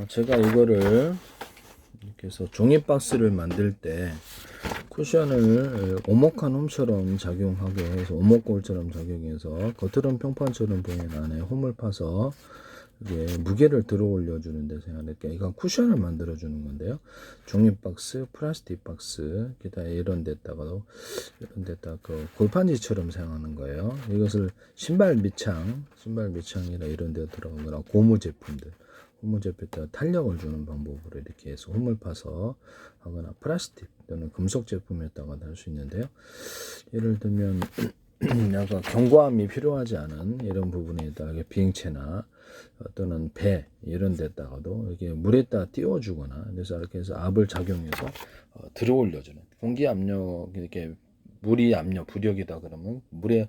제가 이거를 이렇게 해서 종이 박스를 만들 때 쿠션을 오목한 홈처럼 작용하게 해서 오목골처럼 작용해서 겉으로는 평판처럼 보이는 안에 홈을 파서 이게 무게를 들어 올려주는데 생각할게요. 이건 쿠션을 만들어 주는 건데요. 종이 박스, 플라스틱 박스, 기타 이런 데다가도 이런 데다 그 골판지처럼 사용하는 거예요. 이것을 신발 밑창이나 이런 데 들어가거나 고무 제품들. 홈을 제품에다 탄력을 주는 방법으로 이렇게 해서 홈을 파서 하거나 플라스틱 또는 금속 제품에다가도 할 수 있는데요. 예를 들면 약간 견고함이 필요하지 않은 이런 부분에다가 비행체나 또는 배 이런 데다가도 이렇게 물에다 띄워주거나 그래서 이렇게 해서 압을 작용해서 들어 올려주는 공기 압력 이렇게 물이 압력 부력이다 그러면 물에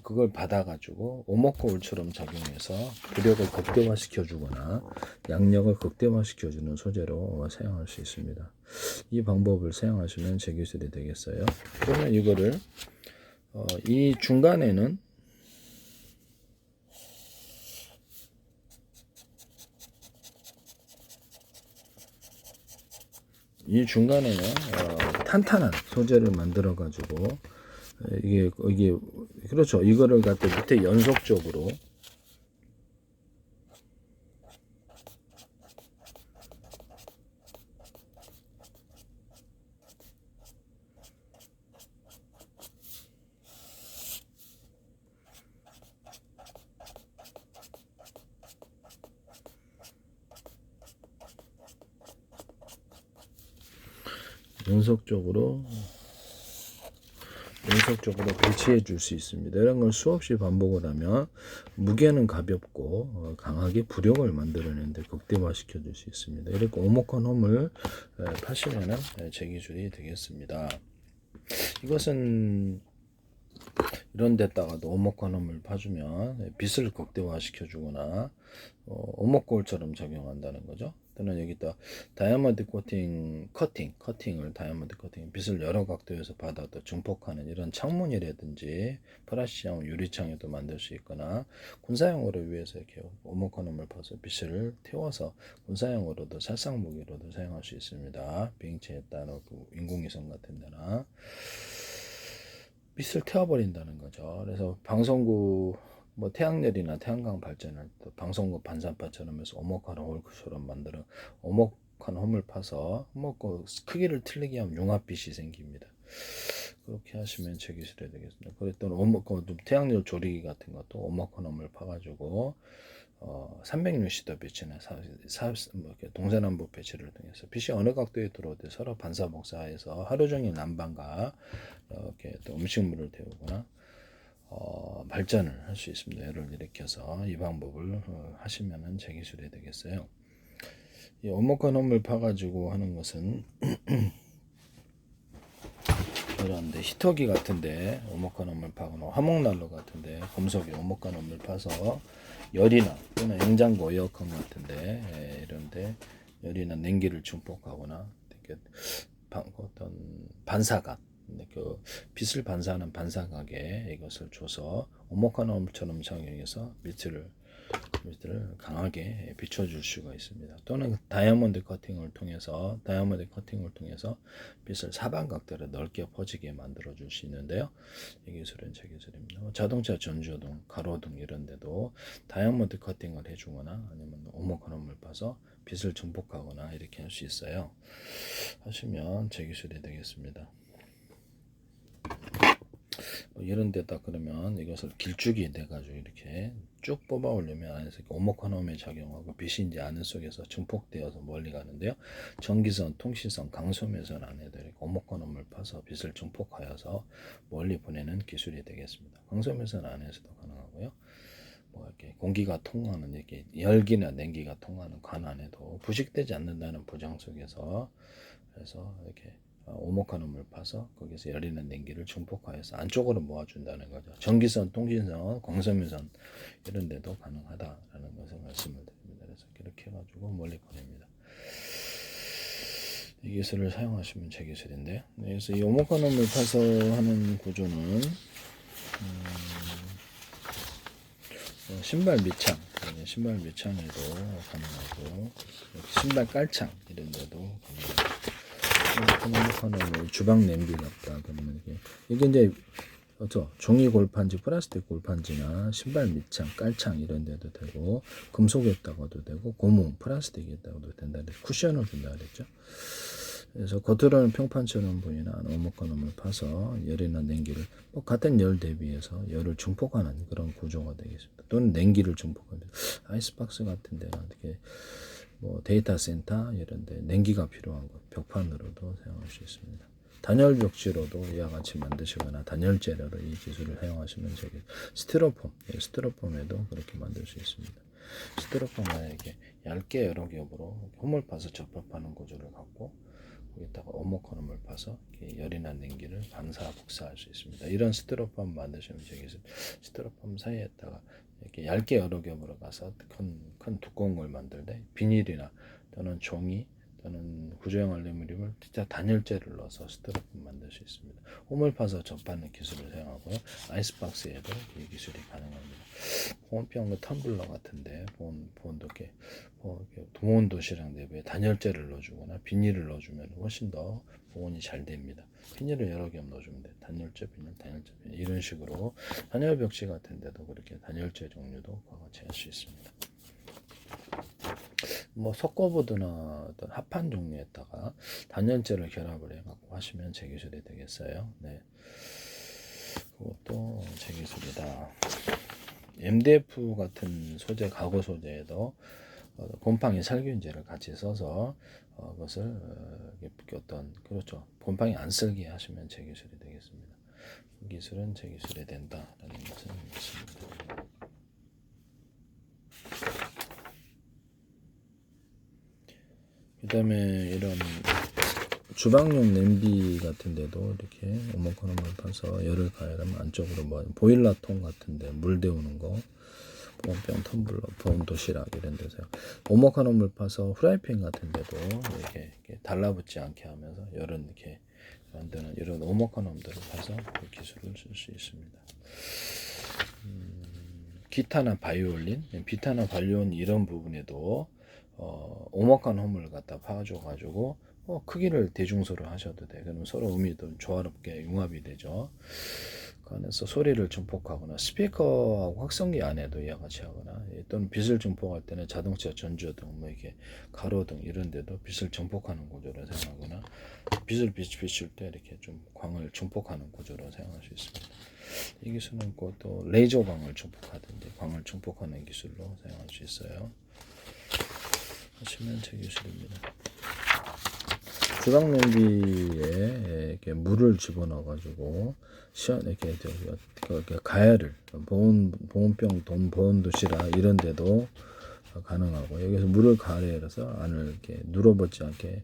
그걸 받아가지고 오목거울처럼 작용해서 부력을 극대화시켜 주거나 양력을 극대화시켜 주는 소재로 사용할 수 있습니다. 이 방법을 사용하시면 제 기술이 되겠어요. 그러면 이거를 이 중간에는 탄탄한 소재를 만들어 가지고 이게 그렇죠. 이거를 갖다 밑에 연속적으로 연속적으로 배치해 줄 수 있습니다. 이런 걸 수없이 반복을 하면 무게는 가볍고 강하게 부력을 만들어내는데 극대화시켜 줄 수 있습니다. 이렇게 오목한 홈을 파시면은 제 기술이 되겠습니다. 이것은 이런 데다가도 오목한 홈을 파주면 빛을 극대화시켜 주거나 오목골처럼 작용한다는 거죠. 또는 여기다 다이아몬드 커팅을 다이아몬드 커팅 빛을 여러 각도에서 받아도 증폭하는 이런 창문이라든지 프라시형 유리창에도 만들 수 있거나 군사용으로 위해서 이렇게 오목한 홈을 파서 빛을 태워서 군사용으로도 살상무기로도 사용할 수 있습니다. 비행체에 따라 인공위성 같은 데나 빛을 태워버린다는 거죠. 그래서 방송국 뭐 태양열이나 태양광 발전을 또 방송국 반사파처럼 해서 오목한 홀처럼 만드는 오목한 홈을 파서 크기를 틀리게 하면 융합빛이 생깁니다. 그렇게 하시면 제 기술이 되겠습니다. 그랬더니 태양열 조리기 같은 것도 오목한 홈을 파가지고 360도 배치나 동서남북 배치를 통해서 빛이 어느 각도에 들어오든 서로 반사복사해서 하루 종일 난방과 이렇게 또 음식물을 데우거나 발전을 할 수 있습니다. 열을 일으켜서 이 방법을 하시면은 제 기술이 되겠어요. 이 오목한 홈을 파가지고 하는 것은 그런데 히터기 같은데 오목한 홈을 파거나 화목난로 같은데 금속이 오목한 홈을 파서 열이나 또는 냉장고 에어컨 같은데 이런데 열이나 냉기를 증폭하거나 어떤 반사각 그 빛을 반사하는 반사각에 이것을 줘서 오목한 홈처럼 작용해서 빛을 강하게 비춰줄 수가 있습니다. 또는 다이아몬드 커팅을 통해서 빛을 사방각대로 넓게 퍼지게 만들어 줄 수 있는데요. 이 기술은 제 기술입니다. 자동차 전조등, 가로등 이런 데도 다이아몬드 커팅을 해주거나 아니면 오목한 홈을 파서 빛을 증폭하거나 이렇게 할 수 있어요. 하시면 제 기술이 되겠습니다. 이런 데다 그러면 이것을 길쭉이 돼가지고 이렇게 쭉 뽑아 올리면 안에서 오목한 홈에 작용하고 빛이 이제 안에 속에서 증폭되어서 멀리 가는데요. 전기선, 통신선, 강소매선 안에도 이렇게 오목한 홈을 파서 빛을 증폭하여서 멀리 보내는 기술이 되겠습니다. 강소매선 안에서도 가능하고요. 이렇게 공기가 통하는 이렇게 열기나 냉기가 통하는 관 안에도 부식되지 않는다는 보장 속에서 그래서 이렇게 오목한 홈을 파서 거기서 열이나 냉기를 증폭하여서 안쪽으로 모아준다는 거죠. 전기선, 통신선, 광섬유선 이런 데도 가능하다라는 것을 말씀을 드립니다. 그래서 이렇게 해가지고 멀리 보냅니다. 이 기술을 사용하시면 제 기술인데요. 그래서 이 오목한 홈을 파서 하는 구조는 신발 밑창 신발 밑창에도 가능하고 신발 깔창 이런 데도 가능하고 주방 냄비 같다 그러면 이게 이제 그렇죠. 종이 골판지, 플라스틱 골판지나 신발 밑창, 깔창 이런 데도 되고 금속에다가도 되고 고무, 플라스틱에다가도 된다. 쿠션을 준다 그랬죠. 그래서 겉으로는 평판처럼 보이는 오목가놈을 파서 열이나 냉기를 같은 열 대비해서 열을 증폭하는 그런 구조가 되겠습니다. 또는 냉기를 증폭합니다. 아이스박스 같은 데는 어떻게 데이터 센터 이런 데 냉기가 필요한 것 벽판으로도 사용할 수 있습니다. 단열 벽지로도 이와 같이 만드시거나 단열 재료로 이 기술을 사용하시면 되겠습니다. 스티로폼에도 그렇게 만들 수 있습니다. 스티로폼은 이렇게 얇게 여러 겹으로 홈을 파서 접합하는 구조를 갖고 거기다가 오목헌음을 파서 열이나 냉기를 반사 복사할 수 있습니다. 이런 스티로폼 만드시면 되겠습니다. 스티로폼 사이에다가 이렇게 얇게 여러 겹으로 가서 큰 두꺼운 걸 만들 때 비닐이나 또는 종이 또는 구조형 알루미늄을 진짜 단열재를 넣어서 스티로폼 만들 수 있습니다. 홈을 파서 접하는 기술을 사용하고요. 아이스박스에도 이 기술이 가능합니다. 보온병 텀블러 같은데 보온도 보온 도시락 내부에 단열재를 넣어주거나 비닐을 넣어주면 훨씬 더 보온이 잘 됩니다. 비닐을 여러 겹 넣어주면 돼요. 단열재, 비닐, 단열재, 비닐 이런 식으로 단열 벽지 같은데도 그렇게 단열재 종류도 같이 할 수 있습니다. 석고보드나 어떤 합판 종류에다가 단열재를 결합을 해갖고 하시면 제 기술이 되겠어요. 네, 그것도 제 기술이다. MDF 같은 소재, 가구 소재에도 곰팡이 살균제를 같이 써서 그것을 그렇죠. 곰팡이 안 쓸게 하시면 제 기술이 되겠습니다. 그 기술은 제 기술이 된다라는 것을 믿습니다. 그 다음에 이런 주방용 냄비 같은데도 이렇게 오목헌음을 파서 열을 가열하면 안쪽으로 보일러통 같은데 물 데우는 거, 보온병 텀블러, 보온 도시락 이런 데서 오목헌음을 파서 프라이팬 같은데도 이렇게 달라붙지 않게 하면서 열은 이렇게 만드는 이런 오목헌음들을 파서 그 기술을 쓸 수 있습니다. 기타나 바이올린 이런 부분에도 오목한 홈을 갖다 파줘가지고 크기를 대중소로 하셔도 돼. 그러면 서로 음이도 조화롭게 융합이 되죠. 그 안에서 소리를 증폭하거나 스피커하고 확성기 안에도 이와 같이 하거나 또는 빛을 증폭할 때는 자동차 전조등, 이렇게 가로등 이런 데도 빛을 증폭하는 구조로 사용하거나 빛을 비출 때 이렇게 좀 광을 증폭하는 구조로 사용할 수 있습니다. 이 기술은 또 레이저 광을 증폭하든지 광을 증폭하는 기술로 사용할 수 있어요. 하시면 제 기술입니다. 주방 냄비에 이렇게 물을 집어넣어 가지고 이렇게 가열을 보온병 보온 도시락 이런 데도 가능하고 여기서 물을 가열해서 안을 이렇게 눌어붙지 않게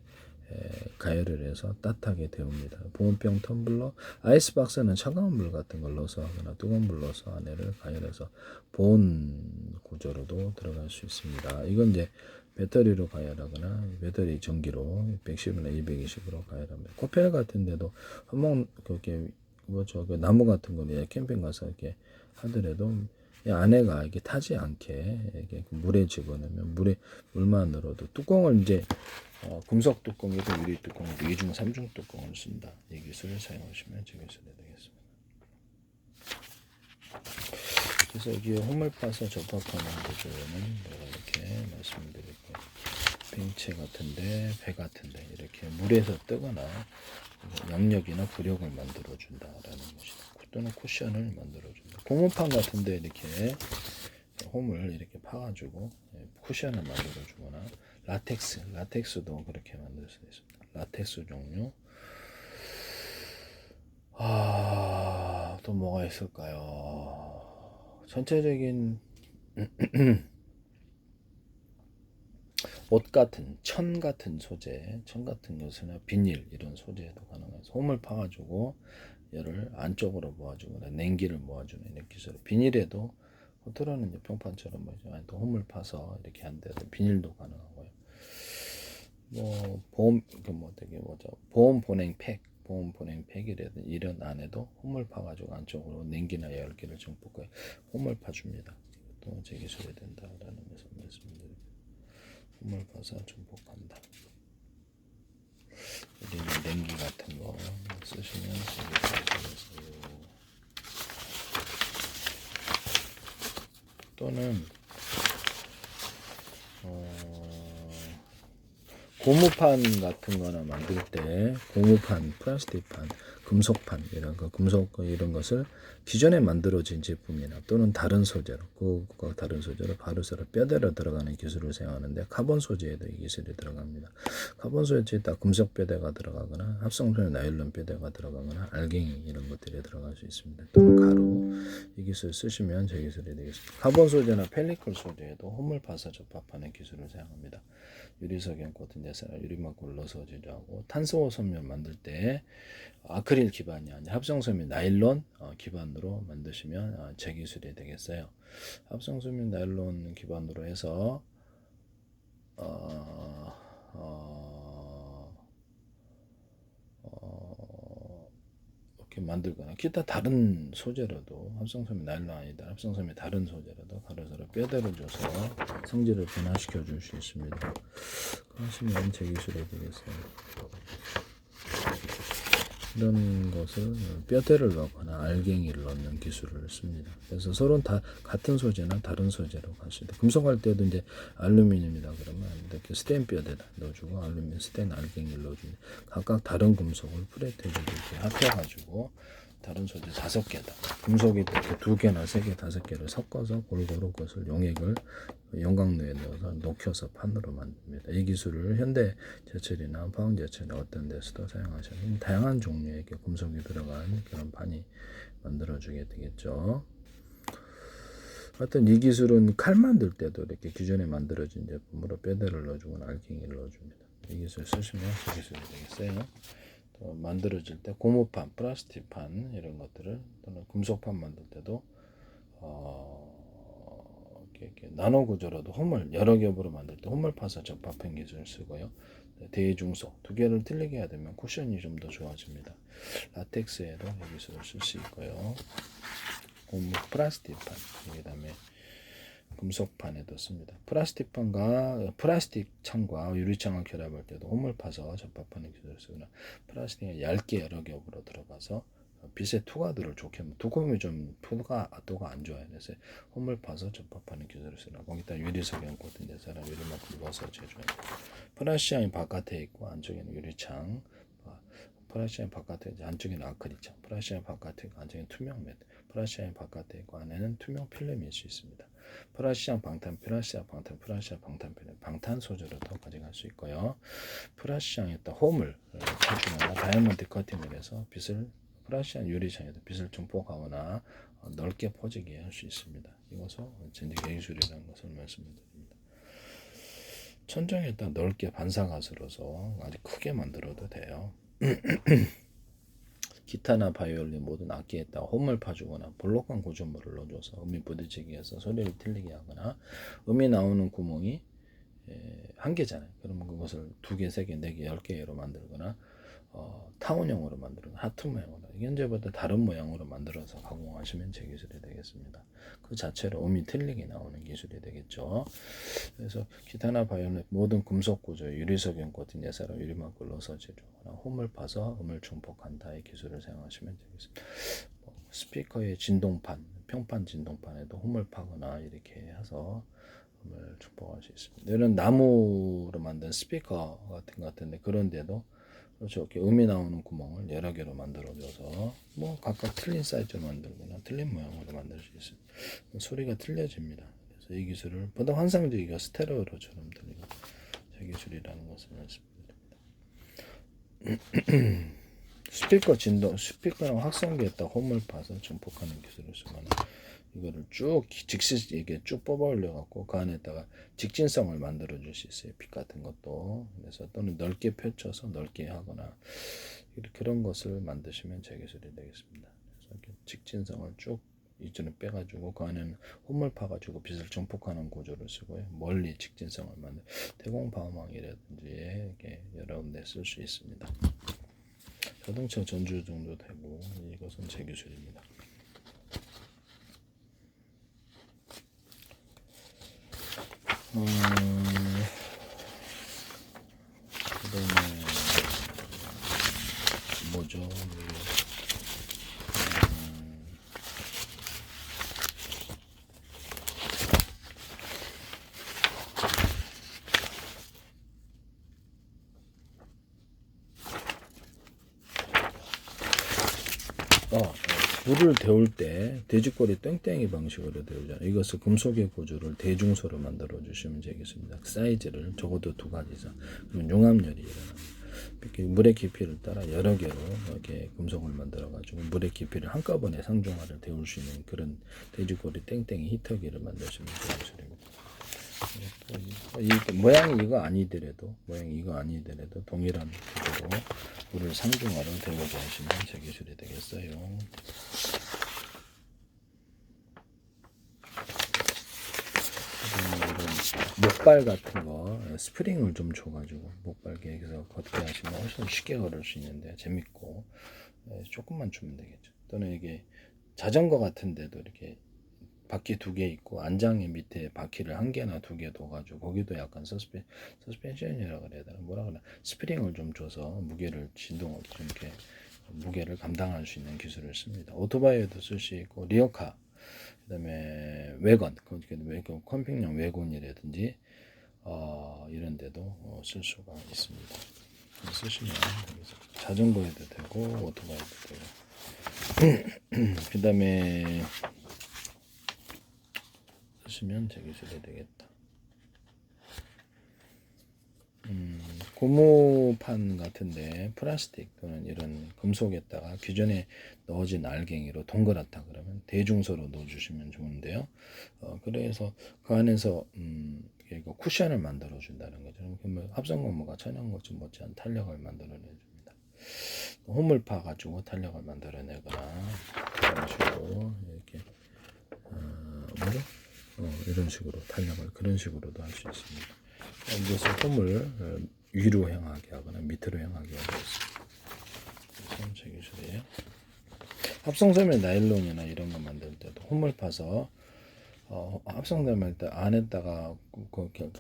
가열을 해서 따뜻하게 데웁니다. 보온병 텀블러, 아이스박스는 차가운 물 같은 걸 넣어서 하거나 뜨거운 물 넣어서 안에를 가열해서 보온 구조로도 들어갈 수 있습니다. 이건 이제 배터리로 가열하거나 배터리 전기로 110이나 220으로 가열합니다. 코펠 같은 데도 한번 그렇게 그 나무 같은 거는 캠핑 가서 이렇게 하더라도 이 안에가 이게 타지 않게 이렇게 물에 집어넣으면 물만으로도 뚜껑을 이제 금속 뚜껑이든 유리 뚜껑이든 2중, 3중 뚜껑을 쓴다. 이 기술을 사용하시면 제 기술이 되겠습니다. 그래서 여기에 홈을 파서 접합하는 구조는 내가 이렇게 말씀드릴게요. 빙체 같은데, 배 같은데 이렇게 물에서 뜨거나 양력이나 부력을 만들어준다라는 것이다. 또는 쿠션을 만들어준다. 고무판 같은데 이렇게 홈을 이렇게 파가지고 쿠션을 만들어주거나 라텍스도 그렇게 만들 수 있습니다. 라텍스 종류. 또 뭐가 있을까요? 전체적인 옷 같은 천 같은 같은 것이나 비닐 이런 소재도 가능해서 홈을 파가지고 열을 안쪽으로 모아주거나 냉기를 모아주는 이런 기술. 비닐에도 겉으로는 이제 평판처럼 또 홈을 파서 이렇게 한데 비닐도 가능하고요. 보온 보냉팩이라든 이런 안에도 홈을 파가지고 안쪽으로 냉기나 열기를 증폭해 홈을 파줍니다. 것도 제 기술이 된다라는 것을 말씀드립니다. 홈을 파서 중폭한다. 우리는 냉기 같은 거 쓰시면 제 기술이 되겠어요. 또는 고무판 같은 거나 만들 때 고무판, 플라스틱판, 금속판 이런 거, 금속 이런 것을 기존에 만들어진 제품이나 또는 다른 소재로 그것과 다른 소재로 바로서로 뼈대로 들어가는 기술을 사용하는데 카본 소재에도 이 기술이 들어갑니다. 카본 소재에 딱 금속 뼈대가 들어가거나 합성소재 나일론 뼈대가 들어가거나 알갱이 이런 것들이 들어갈 수 있습니다. 또는 가루 이 기술 쓰시면 제 기술이 되겠습니다. 카본 소재나 펠리클 소재에도 홈을 파서 접합하는 기술을 사용합니다. 유리석연 코팅 대사나 유리막골 넣어서 제조하고 탄소 섬유 만들 때 아크릴 기반이 아니라 합성섬유 나일론 기반으로 만드시면 제 기술이 되겠어요. 합성섬유 나일론 기반으로 해서 이렇게 만들거나 기타 다른 소재로도 합성섬유 나일론 아니다 합성섬유 다른 소재로도 가로세로 뼈대를 줘서 성질을 변화시켜 줄 수 있습니다. 그러시면 제 기술이 되겠어요. 이런 것을 뼈대를 넣거나 알갱이를 넣는 기술을 씁니다. 그래서 서로 다 같은 소재나 다른 소재로 갈 수 있다. 금속할 때도 이제 알루미늄이다 그러면 이렇게 스텐 뼈대다 넣어주고 알루미늄 스텐 알갱이를 넣어줍니다. 각각 다른 금속을 프레트해주고 이렇게 합해가지고 다른 소재 5개다. 금속이 이렇게 2개나 3개, 5개를 섞어서 골고루 그것을 용액을 용광로에 넣어서 녹여서 판으로 만듭니다. 이 기술을 현대 제철이나 파운 제철이나 어떤 데서도 사용하시는 다양한 종류의 금속이 들어간 그런 판이 만들어주게 되겠죠. 하여튼 이 기술은 칼 만들 때도 이렇게 기존에 만들어진 제품으로 뼈대를 넣어주거나 알갱이를 넣어줍니다. 이 기술 쓰시면 그 기술이 되겠어요. 또 만들어질 때 고무판, 플라스틱판 이런 것들을 또는 금속판 만들 때도 이렇게 나노 구조로도 홈을 여러 겹으로 만들 때 홈을 파서 접합형 기술을 쓰고요. 대중속 2개를 틀리게 해야 되면 쿠션이 좀 더 좋아집니다. 라텍스에도 이 기술을 쓸 수 있고요. 고무 플라스틱판 그다음에 금속판에도 씁니다. 플라스틱판과 플라스틱 창과 유리창을 결합할 때도 홈을 파서 접합하는 기술을 쓰거나 플라스틱이 얇게 여러 겹으로 들어가서 빛의 투과도를 좋게 하면 두꺼우면 좀 투과도가 안 좋아요. 그래서 홈을 파서 접합하는 기술을 쓰나 거기다 유리석연 코팅 대사나 유리막을 넣어서 제조해요. 플라시앙이 바깥에 있고 안쪽에는 유리창 플라시앙 바깥에 이제 안쪽에는 아크릴창 플라시앙 바깥에 있고 안쪽에는 투명 매트 플라시앙 바깥에 있고 안에는 투명 필름일 수 있습니다. 플라시앙 방탄 플라시앙 방탄 플라시앙 방탄 필름 방탄 소재로도 가져갈 수 있고요. 플라시앙에다 홈을 해주거나 다이아몬드 커팅을 해서 빛을 플라시안 유리창에도 빛을 증폭하거나 넓게 퍼지게 할 수 있습니다. 이것을 전지 기술이라는 것을 말씀드립니다. 천정에다 넓게 반사가스로서 아주 크게 만들어도 돼요. 기타나 바이올린 모든 악기에다 홈을 파주거나 볼록한 구조물을 넣어줘서 음이 부딪히게 해서 소리를 틀리게 하거나 음이 나오는 구멍이 1개잖아요. 그러면 그것을 2개, 3개, 4개, 10개로 만들거나 타원형으로 만들거나 하트 모양으로 현재보다 다른 모양으로 만들어서 가공하시면 제 기술이 되겠습니다. 그 자체로 음이 틀리게 나오는 기술이 되겠죠. 그래서 기타나 바이올린 모든 금속 구조 유리석연 코팅 예사로 유리막을 넣어서 제조하거나 홈을 파서 음을 중폭한다의 기술을 사용하시면 되겠습니다. 스피커의 진동판, 평판 진동판에도 홈을 파거나 이렇게 해서 음을 중폭할 수 있습니다. 이런 나무로 만든 스피커 같은 것 같은데 그런데도 그렇죠. 이렇게 음이 나오는 구멍을 여러 개로 만들어줘서 뭐 각각 틀린 사이즈로 만들거나 틀린 모양으로 만들 수 있어요. 소리가 틀려집니다. 그래서 이 기술을 보다 환상적이고 스테레오로처럼 들리고 제 기술이라는 것을 말씀드립니다. 스피커 진동, 스피커랑 확성기에다 홈을 파서 증폭하는 기술을 쓰거나 이거를 쭉 이게 쭉 뽑아 올려 갖고 그 안에다가 직진성을 만들어 줄 수 있어요. 빛 같은 것도. 그래서 또는 넓게 펼쳐서 넓게 하거나 그런 것을 만드시면 제 기술이 되겠습니다. 그래서 이렇게 직진성을 쭉 이전에 빼가지고 그 안에는 홈을 파가지고 빛을 증폭하는 구조를 쓰고요. 멀리 직진성을 만든 대공방망이라든지 이렇게 여러 군데 쓸 수 있습니다. 자동차 전주 정도 되고 이것은 제 기술입니다. 그다음에 뭐죠? 불을 데울 때 돼지꼬리 땡땡이 방식으로 데우잖아요. 이것을 금속의 구조를 대중소로 만들어 주시면 되겠습니다. 사이즈를 적어도 2가지 이상. 그러면 융합열이 일어납니다. 이렇게 물의 깊이를 따라 여러 개로 이렇게 금속을 만들어 가지고 물의 깊이를 한꺼번에 상중하를 데울 수 있는 그런 돼지꼬리 땡땡이 히터기를 만드시면 되겠습니다. 모양이 이거 아니더라도 동일한 구조로 물을 상중하로 데우게 하시면 제 기술이 되겠어요. 목발 같은 거 스프링을 좀 줘가지고 목발 계획해서 걷게 하시면 훨씬 쉽게 걸을 수 있는데 재밌고 조금만 주면 되겠죠. 또는 이게 자전거 같은데도 이렇게 바퀴 2개 있고 안장의 밑에 바퀴를 1개나 2개 둬가지고 거기도 약간 서스펜션이라고 그래야 되나 뭐라 그러나 스프링을 좀 줘서 무게를 진동을 좀 이렇게 무게를 감당할 수 있는 기술을 씁니다. 오토바이에도 쓸 수 있고 리어카 그다음에 외건 캠핑용 외곤이라든지 이런 데도 쓸 수가 있습니다. 쓰시면 자전거에도 되고 오토바이도 되고 그다음에 쓰시면 제 기술이 되겠다. 고무판 같은데 플라스틱 또는 이런 금속에다가 기존에 넣어진 알갱이로 동그랗다 그러면 대중소로 넣어주시면 좋은데요. 그래서 그 안에서 쿠션을 만들어 준다는 거죠. 그러면 합성고무가 천연고무 못지않은 탄력을 만들어내줍니다. 호물파 가지고 탄력을 만들어내거나 이런 식으로 이렇게 뭐죠? 이런 식으로 탄력을 그런 식으로도 할 수 있습니다. 이것을 홈을 위로 향하게 하거나 밑으로 향하게 하고 있습니다. 그래서 제 기술이에요. 합성섬유 나일론이나 이런 거 만들 때도 홈을 파서 합성섬유 때 안에다가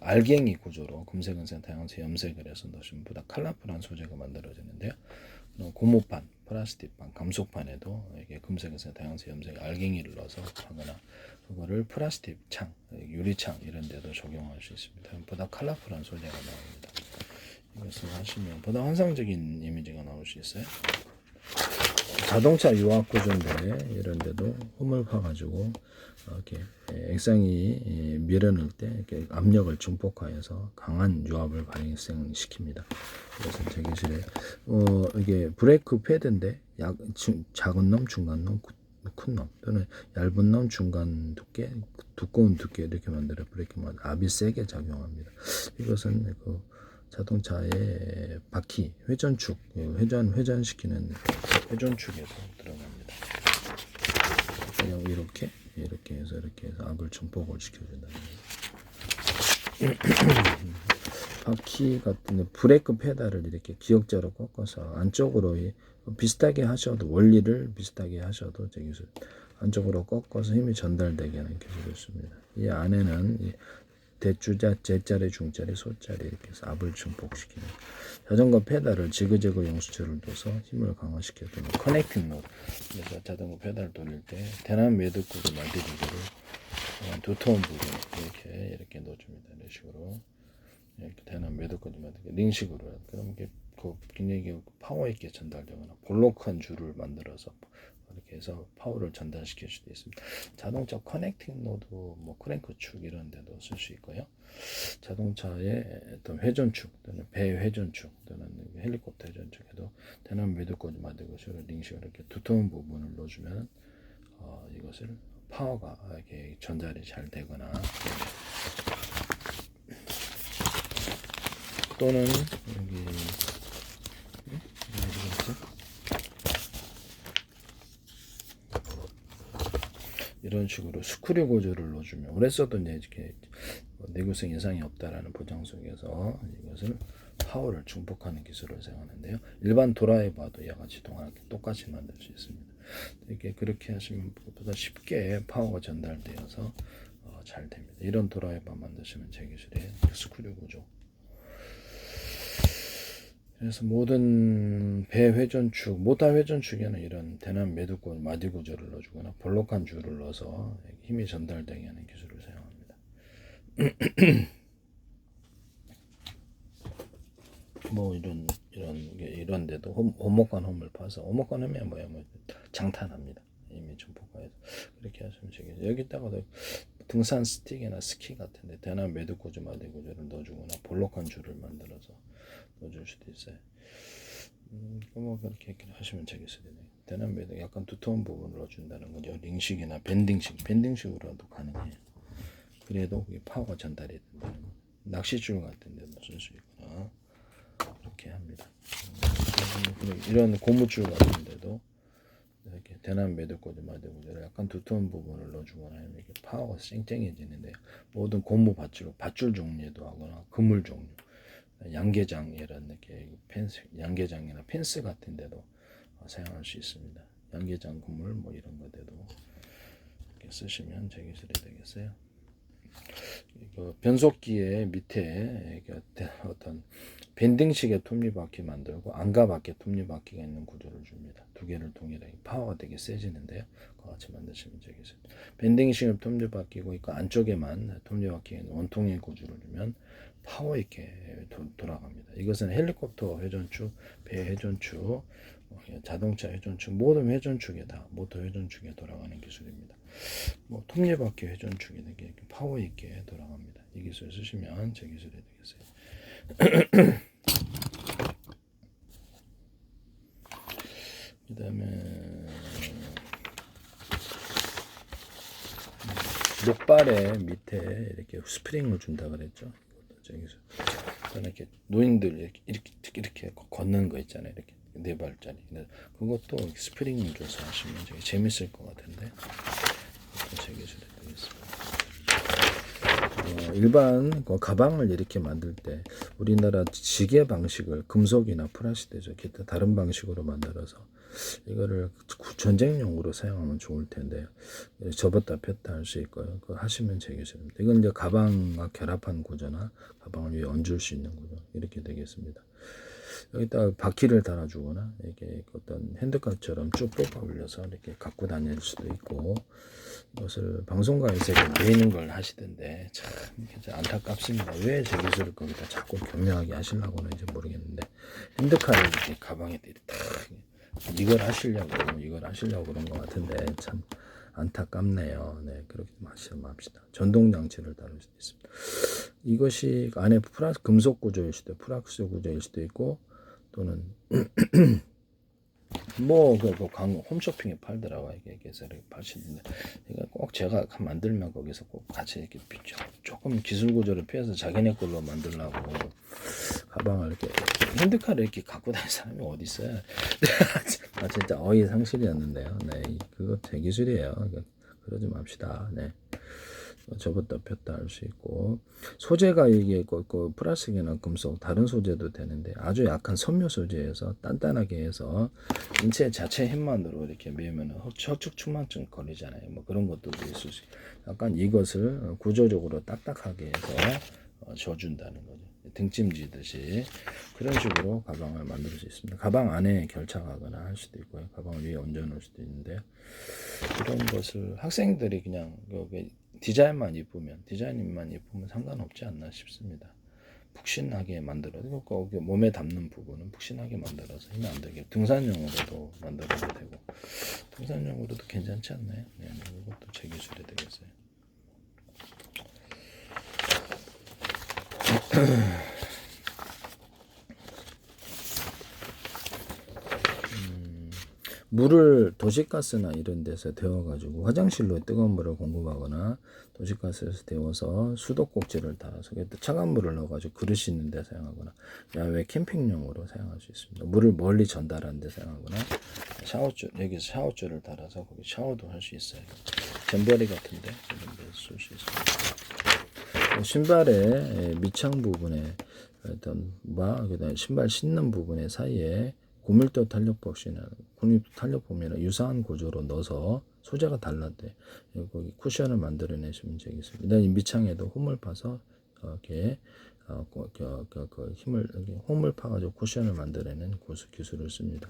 알갱이 구조로 금색은색 다양색 염색을 해서 넣으시면 보다 컬러풀한 소재가 만들어지는데요. 고무판, 플라스틱판, 감속판에도 이게 금색은색 다양색 염색 알갱이를 넣어서 하거나 그거를 플라스틱 창, 유리창 이런 데도 적용할 수 있습니다. 보다 컬러풀한 소재가 나옵니다. 이것을 하시면 보다 환상적인 이미지가 나올 수 있어요. 자동차 유압 구조인데 이런 데도 홈을 파가지고 이렇게 액상이 밀어넣을 때 이렇게 압력을 증폭하여서 강한 유압을 발생시킵니다. 그래서 제 기술에 이게 브레이크 패드인데 작은 놈, 중간 놈, 큰 놈 또는 얇은 놈, 중간 두께, 두꺼운 두께 이렇게 만들어 브레이크만 압이 세게 작용합니다. 이것은 그 자동차의 바퀴, 회전축, 회전시키는 회전축에도 들어갑니다. 그냥 이렇게 해서 압을 증폭을 시켜준다는 거예요. 바퀴 같은 브레이크 페달을 이렇게 기역자로 꺾어서 안쪽으로 비슷하게 하셔도 원리를 비슷하게 하셔도 제 기술 안쪽으로 꺾어서 힘이 전달되게 하는 기술을 씁니다. 이 안에는 대주자, 제자리, 중자리, 소자리 이렇게 해서 압을 증폭시키는 자전거 페달을 지그재그 영수철을 둬서 힘을 강화시켜주는 커넥팅 노드. 그래서 자전거 페달 돌릴 때 대남 매듭구조 마디구조를 두터운 부분 이렇게 넣어줍니다. 이런 식으로 이렇게 대남 매듭구조 마디구 링식으로 그럼 이게 굉장히 파워 있게 전달되거나 볼록한 줄을 만들어서 이렇게 해서 파워를 전달시킬 수도 있습니다. 자동차 커넥팅 노드, 크랭크축 이런 데도 쓸 수 있고요. 자동차의 어떤 회전축 또는 배 회전축 또는 헬리콥터 회전축에도 대남 매듭꽂이 만들고 링식으로 이렇게 두터운 부분을 넣어주면 이것을 파워가 이렇게 전달이 잘 되거나 또는 여기 이런 식으로 스크류 구조를 넣어주면 오래 써도 이렇게 내구성 이상이 없다라는 보장 속에서 이것을 파워를 증폭하는 기술을 사용하는데요. 일반 드라이버도 이와 같이 똑같이 만들 수 있습니다. 이렇게 그렇게 하시면 보다 쉽게 파워가 전달되어서 잘 됩니다. 이런 드라이버 만드시면 제 기술이에요. 스크류 구조. 그래서 모든 배 회전축, 모터 회전축에는 이런 대남 매듭구 마디 구조를 넣어주거나 볼록한 줄을 넣어서 힘이 전달되게 하는 기술을 사용합니다. 뭐 이런 데도 오목간 홈을 파서 오목간 홈이 뭐야 뭐 장탄합니다. 이미 좀 포괄해서 그렇게 하시면 되겠죠. 여기다가 등산 스틱이나 스키 같은데 대남 매듭 구조 마디 구조를 넣어주거나 볼록한 줄을 만들어서 넣어줄 수도 있어요. 뭐 그렇게 하시면 되겠어요. 대남 매듭 약간 두터운 부분을 넣어준다는 거죠. 링식이나 밴딩식으로도 가능해요. 그래도 그게 파워가 전달이 된다는 거. 낚시줄 같은 데도 쓸 수 있구나. 그렇게 합니다. 이런 고무줄 같은 데도 이렇게 대남 매듭고리 마디고리를 약간 두터운 부분을 넣어주거나 이렇게 파워가 쨍쨍해지는데 모든 고무 밧줄 종류도 하거나 그물 종류, 양계장이라는 이렇게 양계장이나 펜스 같은 데도 사용할 수 있습니다. 양계장 그물 뭐 이런 것들도 이렇게 쓰시면 제 기술이 되겠어요. 변속기의 밑에 어떤 밴딩식의 톱니바퀴 만들고 안가바퀴 톱니바퀴가 있는 구조를 줍니다. 두 개를 동일하게 파워가 되게 세지는데요. 그거 같이 만드시면 되겠습니다. 밴딩식의 톱니바퀴고 있고 안쪽에만 톱니바퀴가 있는 원통의 구조를 주면 파워 있게 돌아갑니다. 이것은 헬리콥터 회전축, 배 회전축, 자동차 회전축, 모든 회전축에 다 모터 회전축에 돌아가는 기술입니다. 뭐 톱니바퀴 회전축이 되게 파워 있게 돌아갑니다. 이 기술 쓰시면 제 기술이 되겠어요. 그 다음에 목발의 밑에 이렇게 스프링을 준다 그랬죠. 저기서 이렇게 노인들 이렇게 걷는 거 있잖아요. 이렇게 네 발짜리. 그것도 스프링을 줘서 하시면 되게 재밌을 것 같은데 제 기술이 되겠습니다. 일반 가방을 이렇게 만들 때 우리나라 지게 방식을 금속이나 플라스틱 기타 다른 방식으로 만들어서 이거를 전쟁용으로 사용하면 좋을 텐데요. 접었다 폈다 할 수 있고요. 그거 하시면 제 기술입니다. 이건 이제 가방과 결합한 구조나 가방을 위에 얹을 수 있는 구조 이렇게 되겠습니다. 여기다가 바퀴를 달아주거나 이렇게 어떤 핸드카처럼 쭉 뽑아 올려서 이렇게 갖고 다닐 수도 있고 이것을 방송가에서 매이는 걸 하시던데 참 안타깝습니다. 왜 제 기술을 거기다 자꾸 교묘하게 하시려고 하는지 모르겠는데 핸드카를 이렇게 가방에 딱 이걸 하시려고 그런 것 같은데 참 안타깝네요. 네, 그렇게 맙시다. 전동 장치를 다룰 수도 있습니다. 이것이 안에 금속 구조일 수도 있고 플락스 구조일 수도 있고 또는 뭐 홈쇼핑에 팔더라고요. 이게 이렇게 파시는데 이거 꼭 제가 만들면 거기서 꼭 같이 이렇게 조금 기술 구조를 피해서 자기네 걸로 만들려고 가방을 이렇게 핸드카를 이렇게 갖고 다니는 사람이 어디 있어요? 진짜 어이상실이었는데요. 네, 그거 제 기술이에요. 그러지 맙시다. 네. 접었다 폈다 할 수 있고 소재가 이게 플라스틱이나 금속 다른 소재도 되는데 아주 약한 섬유 소재에서 단단하게 해서 인체 자체 힘만으로 이렇게 매면 척추측만증 걸리잖아요. 뭐 그런 것도 있을 수 약간 이것을 구조적으로 딱딱하게 해서 줘준다는 거죠. 등짐지듯이 그런 식으로 가방을 만들 수 있습니다. 가방 안에 결착하거나 할 수도 있고요. 가방 위에 얹어 놓을 수도 있는데 이런 것을 학생들이 그냥 디자인만 이쁘면 상관없지 않나 싶습니다. 푹신하게 만들어서 거기 몸에 담는 부분은 푹신하게 만들어서 힘이 안 들게 등산용으로도 만들어도 되고 등산용으로도 괜찮지 않나요? 네, 이것도 제 기술이 되겠어요. 물을 도시가스나 이런 데서 데워가지고 화장실로 뜨거운 물을 공급하거나 도시가스에서 데워서 수도꼭지를 달아서 차가운 물을 넣어가지고 그릇 있는 데 사용하거나 야외 캠핑용으로 사용할 수 있습니다. 물을 멀리 전달하는 데 사용하거나 여기서 샤워줄을 달아서 거기 샤워도 할 수 있어요. 잼버리 같은데 이런 데 쓸 수 있습니다. 신발의 밑창 부분에 그다음 신발 신는 부분의 사이에 고밀도 탄력법이나 유사한 구조로 넣어서 소재가 달랐대. 거기 쿠션을 만들어내시면 되겠습니다. 일단 이 밑창에도 홈을 파서 이렇게 그 힘을 홈을 파가지고 쿠션을 만들어내는 기술을 씁니다.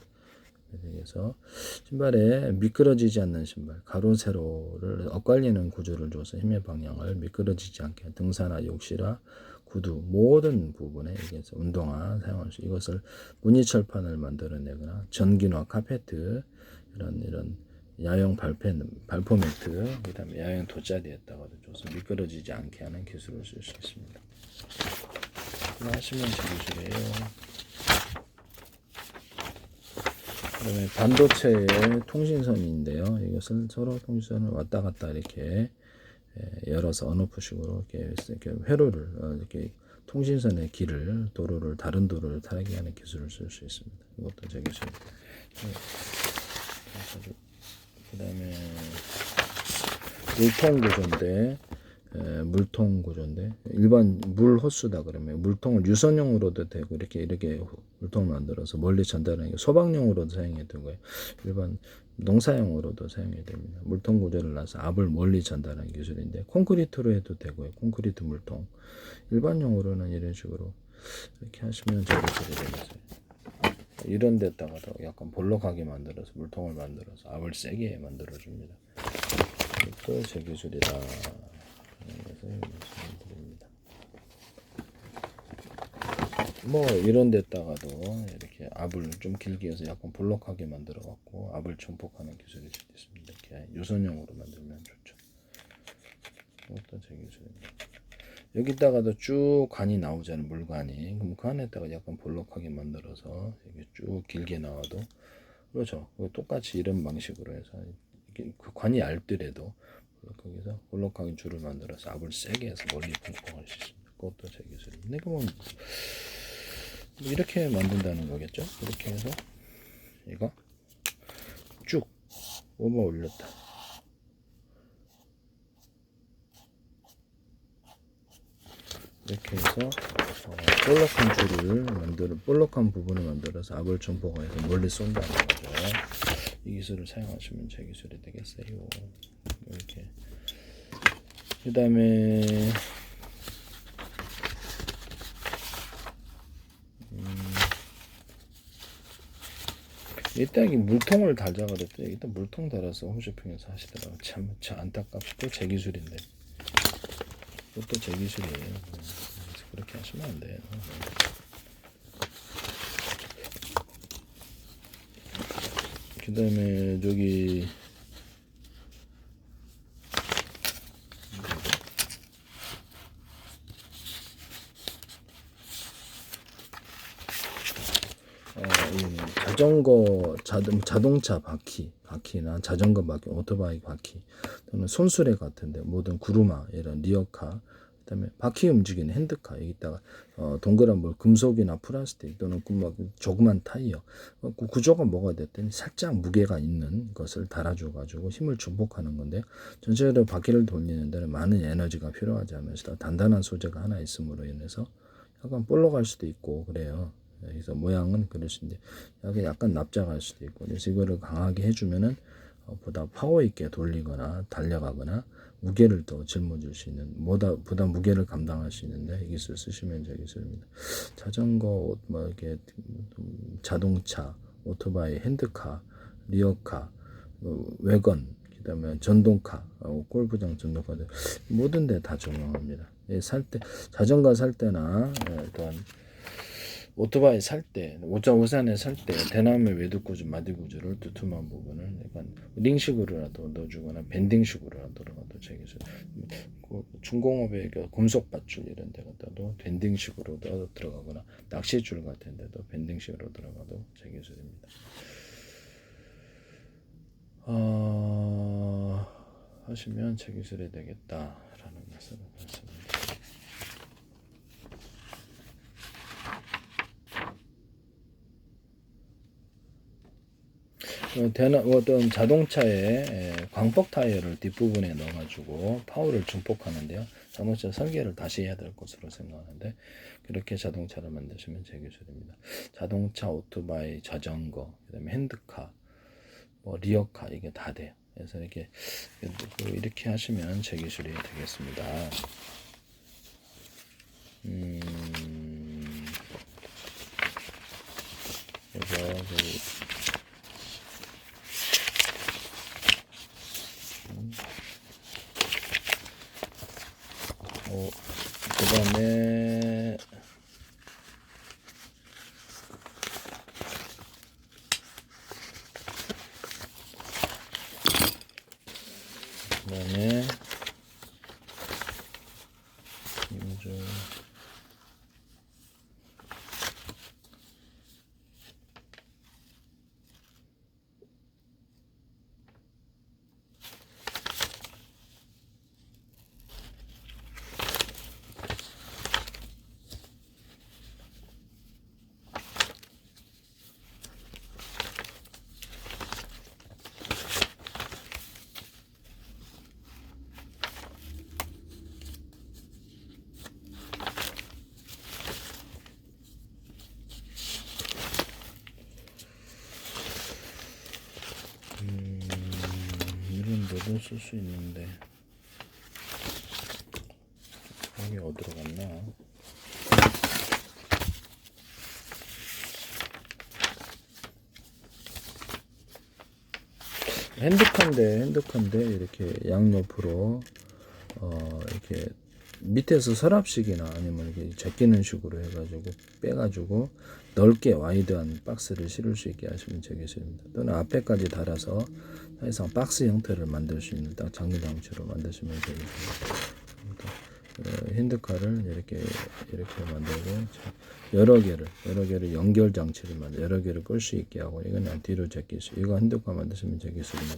그래서 신발에 미끄러지지 않는 신발, 가로 세로를 엇갈리는 구조를 줘서 힘의 방향을 미끄러지지 않게 등산화, 욕실화, 구두 모든 부분에 이게서 운동화 사용할 수 이것을 무늬철판을 만들어내거나 전기화, 카페트 이런 야영 발포 매트 그다음에 야영 돗자리에다가 줘서 미끄러지지 않게 하는 기술을 쓸 수 있습니다. 하시면 제 기술이에요. 그다음에 반도체의 통신선인데요. 이것을 서로 통신선을 왔다 갔다 이렇게 열어서 언오프식으로 이렇게 회로를 이렇게 통신선의 길을 도로를 다른 도로를 타게 하는 기술을 쓸 수 있습니다. 이것도 제 기술. 그다음에 물통 구조인데 일반 물 호수다 그러면 물통을 유선용으로도 되고 이렇게 물통을 만들어서 멀리 전달하는 게 소방용으로도 사용이 되고요. 일반 농사용으로도 사용이 됩니다. 물통 구조를 놔서 압을 멀리 전달하는 기술인데 콘크리트로 해도 되고요. 콘크리트 물통 일반용으로는 이런 식으로 이렇게 하시면 저기 되겠어요. 이런 데다가도 약간 볼록하게 만들어서 물통을 만들어서 압을 세게 만들어줍니다. 이것도 제 기술이다. 그래서 말씀드립니다. 뭐 이런 데다가도 이렇게 압을 좀 길게 해서 약간 볼록하게 만들어 갖고 압을 증폭하는 기술이 있습니다. 이렇게 유선용으로 만들면 좋죠. 이것도 제 기술입니다. 여기다가도 쭉 관이 나오잖아요. 물관이. 그럼 그 안에다가 약간 볼록하게 만들어서 이게 쭉 길게 나와도 그렇죠. 똑같이 이런 방식으로 해서 그 관이 얇더라도 거기서 볼록하게 줄을 만들어서 압을 세게 해서 멀리 분포할 수 있습니다. 그것도 제 기술입니다. 이거 뭐 이렇게 만든다는 거겠죠? 이렇게 해서 이거 쭉 오버 올렸다. 이렇게 해서 볼록한 부분을 만들어서 압을 증폭해서 멀리 쏜다는 거죠. 이 기술을 사용하시면 제 기술이 되겠어요. 이렇게. 그 다음에 일단 이 물통을 달자 그랬더니 일단 물통 달아서 홈쇼핑에서 하시더라고요. 참 안타깝고 제 기술인데 그것도 제 기술이에요. 그렇게 하시면 안 돼요. 그 다음에 저기 자동차 바퀴나 자전거 바퀴, 오토바이 바퀴 또는 손수레 같은데 모든 구루마 이런 리어카 그다음에 바퀴 움직이는 핸드카 여기다가 동그란 금속이나 플라스틱 또는 조그만 타이어 구조가 뭐가 됐든 살짝 무게가 있는 것을 달아줘 가지고 힘을 증폭하는 건데 전체적으로 바퀴를 돌리는 데는 많은 에너지가 필요하지 않으면서 단단한 소재가 하나 있음으로 인해서 약간 볼록할 수도 있고 그래요. 그래서 모양은 그럴 수 있는데 여기 약간 납작할 수도 있고 그래서 이거를 강하게 해주면은 보다 파워 있게 돌리거나 달려가거나 무게를 더 짊어질 수 있는 보다 무게를 감당할 수 있는데 이 기술 쓰시면 제 기술입니다. 자전거 뭐 이렇게 자동차 오토바이 핸드카 리어카 외건 그다음에 전동카 골프장 전동카들 모든 데 다 적용합니다. 자전거 살 때나 또한 오토바이 살 때, 우산에 살 때 대나무 외두구조, 마디구조를 두툼한 부분을 약간 링식으로라도 넣어주거나 밴딩식으로라도 제기해서 중공업의 금속 밧줄 이런 데 갖다도 밴딩식으로 들어가거나 낚시줄 같은 데도 밴딩식으로 들어가도 제기술입니다. 하시면 제기술이 되겠다라는 말씀을 드립니다. 어떤 자동차에 광폭 타이어를 뒷부분에 넣어가지고 파워를 증폭하는데요. 자동차 설계를 다시 해야 될 것으로 생각하는데 그렇게 자동차를 만드시면 제 기술입니다. 자동차, 오토바이, 자전거, 그다음에 핸드카, 리어카 이게 다 돼요. 그래서 이렇게 하시면 제 기술이 되겠습니다. 그래서 그다음에 김주 이런 데도 쓸 수 있는데 여기 어디로 갔나? 핸드카인데 이렇게 양옆으로 이렇게 밑에서 서랍식이나 아니면 이렇게 제끼는 식으로 해가지고 빼가지고 넓게 와이드한 박스를 실을 수 있게 하시면 되겠습니다. 또는 앞에까지 달아서 사실상 박스 형태를 만들 수 있는 딱 장기장치로 만드시면 되겠습니다. 핸드카를 이렇게 만들고 여러 개를 연결 장치를 여러 개를 끌 수 있게 하고 이건 뒤로 제낄 수 이거 핸드카 만드시면 되겠습니다.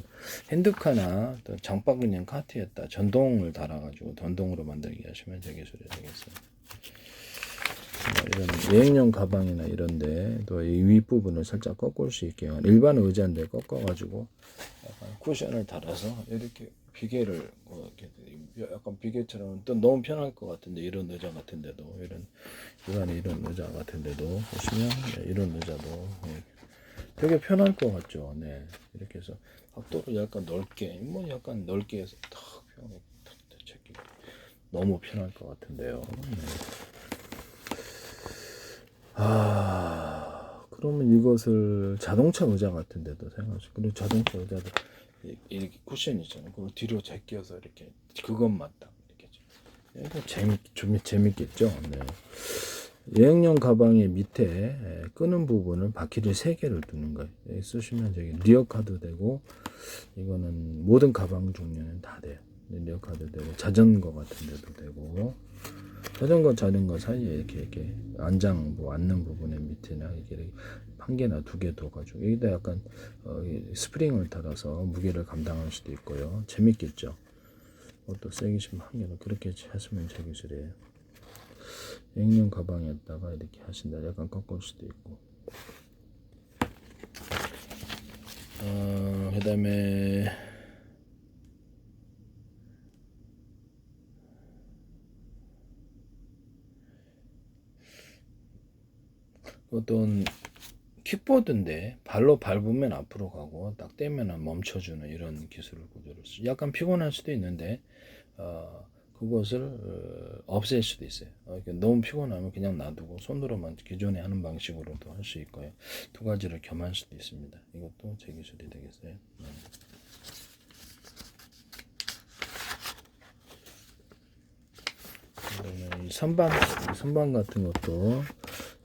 핸드카나 또 장바구니 카트에다 전동을 달아가지고 전동으로 만들게 하시면 제 기술이 되겠어요. 이런 여행용 가방이나 이런데 또 이 윗부분을 살짝 꺾을 수 있게 일반 의자인데 꺾어가지고 약간 쿠션을 달아서 이렇게 비계를 이렇게 약간 비계처럼 또 너무 편할 것 같은데 이런 의자 같은데도 이런 의자 같은데도 보시면 이런 의자도 되게 편할 것 같죠. 네, 이렇게 해서 각도를 약간 넓게 해서 탁 제끼고 너무 편할 것 같은데요. 네. 그러면 이것을 자동차 의자 같은데도 사용하죠. 그리고 자동차 의자도 이렇게 쿠션 있잖아요. 그걸 뒤로 제껴서 이렇게 그것만 딱 이렇게 좀 재밌겠죠. 네. 여행용 가방의 밑에 끄는 부분을 바퀴를 3개를 두는 거예요. 여기 쓰시면 저기 리어카도 되고 이거는 모든 가방 종류는 다 돼요. 리어카도 되고 자전거 같은 데도 되고 자전거 사이에 이렇게 앉는 부분의 밑에나 이렇게 한 개나 2개 둬가지고 여기다 약간 스프링을 달아서 무게를 감당할 수도 있고요. 재밌겠죠. 또 세게 치면 한 개는 그렇게 하시면 제 기술이에요. 여행용 가방에다가 이렇게 하신다. 약간 꺾을 수도 있고. 그 다음에 어떤 킥보드인데 발로 밟으면 앞으로 가고 딱 떼면 멈춰주는 이런 기술을 구조를 약간 피곤할 수도 있는데 그것을 없앨 수도 있어요. 너무 피곤하면 그냥 놔두고 손으로만 기존에 하는 방식으로도 할 수 있고요. 2가지를 겸할 수도 있습니다. 이것도 제 기술이 되겠어요. 네. 이 선반 같은 것도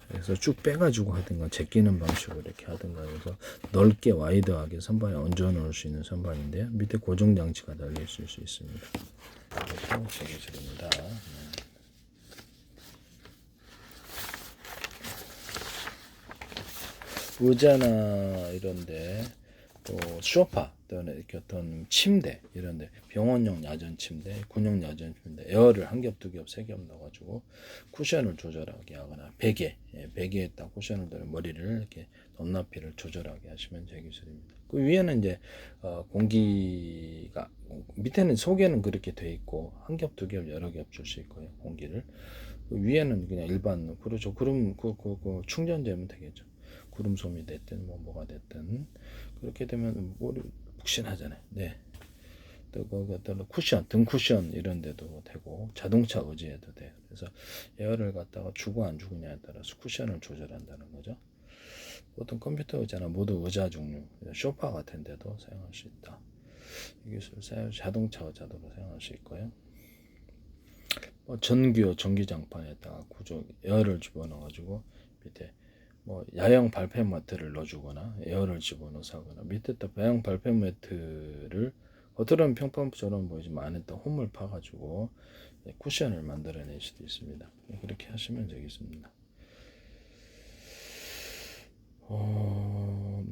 그래서 쭉 빼가지고 하든가 제끼는 방식으로 이렇게 하든가 해서 넓게 와이드하게 선반에 얹어 놓을 수 있는 선반인데요. 밑에 고정 장치가 달려 있을 수 있습니다. 이것도 제 기술입니다. 의자나 이런데 또 소파 또는 이렇게 어떤 침대 이런데 병원용 야전 침대, 군용 야전 침대 에어를 한 겹, 2겹, 3겹 넣어가지고 쿠션을 조절하게 하거나 베개에 딱 쿠션을 넣어 머리를 이렇게 높낮이를 조절하게 하시면 제 기술입니다. 그 위에는 이제 공기가 밑에는 속에는 그렇게 돼 있고 한 겹, 2겹 여러 겹 줄 수 있고요. 공기를 그 위에는 그냥 일반 그렇죠. 그럼 그 충전되면 되겠죠. 구름솜이 됐든 뭐가 됐든 그렇게 되면 머리 푹신하잖아요. 네. 또 거기다 쿠션, 등 쿠션 이런 데도 되고 자동차 의지해도 돼요. 그래서 에어를 갖다가 주고 안 주느냐에 따라서 쿠션을 조절한다는 거죠. 보통 컴퓨터 의자나 모두 의자 종류, 소파 같은 데도 사용할 수 있다. 이 기술 자동차 의자도로 사용할 수 있고요. 전기요, 전기장판에다가 구조 에어를 집어넣어가지고 밑에 야영 발표 매트를 넣어주거나 에어를 집어넣어서 하거나 밑에 또 야영 발표 매트를 겉으로는 평평처럼 보이지만 안에 또 홈을 파가지고 쿠션을 만들어낼 수도 있습니다. 그렇게 하시면 되겠습니다.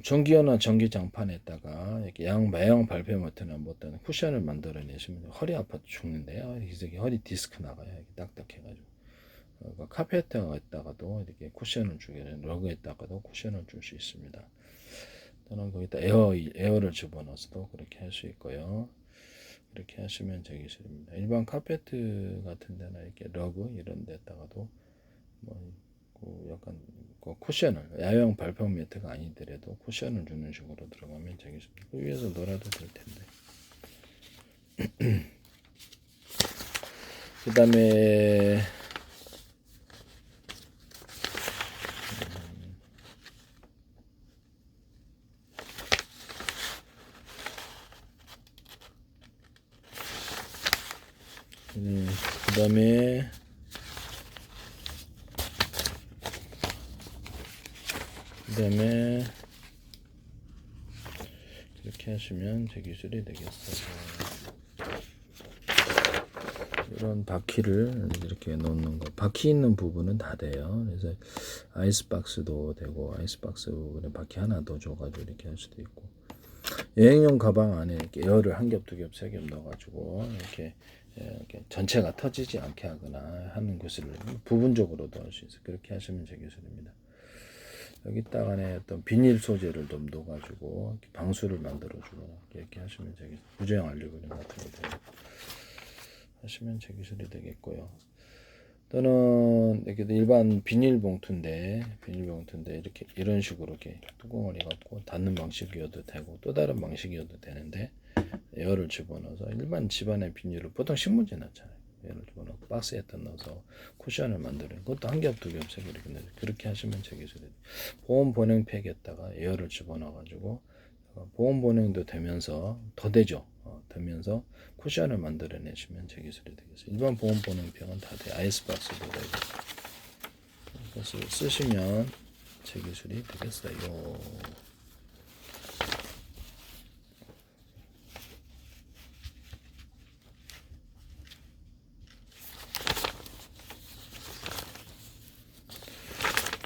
전기요나 전기장판에다가 이렇게 야영 발표 매트나 어떤 쿠션을 만들어내시면 허리 아파 죽는데요. 이게 허리 디스크 나가요. 이렇게 딱딱해가지고. 카페트에다가도 이렇게 쿠션을 주게 되는 러그에다가도 쿠션을 줄 수 있습니다. 또는 거기다 에어를 집어넣어서도 그렇게 할 수 있고요. 그렇게 하시면 되겠습니다. 일반 카페트 같은 데나 이렇게 러그 이런 데다가도 약간 쿠션을 야영 발표 매트가 아니더라도 쿠션을 주는 식으로 들어가면 되겠습니다. 그 위에서 놀아도 될 텐데. 그 다음에 그 다음에 그렇게 하시면 제 기술이 되겠어요. 이런 바퀴를 이렇게 놓는 거, 바퀴 있는 부분은 다 돼요. 그래서 아이스박스도 되고, 아이스박스 부분에 바퀴 하나 더 줘가지고 이렇게 할 수도 있고, 여행용 가방 안에 이렇게 에어를 한 겹, 두 겹, 세 겹 넣어가지고 이렇게 전체가 터지지 않게 하거나 하는 기술을 부분적으로도 할 수 있어요. 그렇게 하시면 제 기술입니다. 여기다가 안에 어떤 비닐 소재를 좀 넣어가지고 방수를 만들어주거나 이렇게 하시면 되겠. 부재형 알루미늄 같은 거 하시면 제 기술이 되겠고요. 또는 이렇게 일반 비닐봉투인데 이렇게 이런 식으로 이렇게 뚜껑을 해갖고 닫는 방식이어도 되고 또 다른 방식이어도 되는데 에어를 집어넣어서 일반 집안의 비닐을 보통 신문지 넣잖아요. 에어를 집어넣고 박스에다 넣어서 쿠션을 만드는 그것도 한 겹, 두 겹, 세 겹 이렇게 넣어요. 그렇게 하시면 제 기술이 돼요. 보온 보냉팩에다가 에어를 집어넣어가지고 보온 보냉도 되면서 더 되죠. 되면서 쿠션을 만들어내시면 제 기술이 되겠어요. 일반 보온 보냉팩은 다 돼요. 아이스박스도 되고 그것을 쓰시면 제 기술이 되겠어요.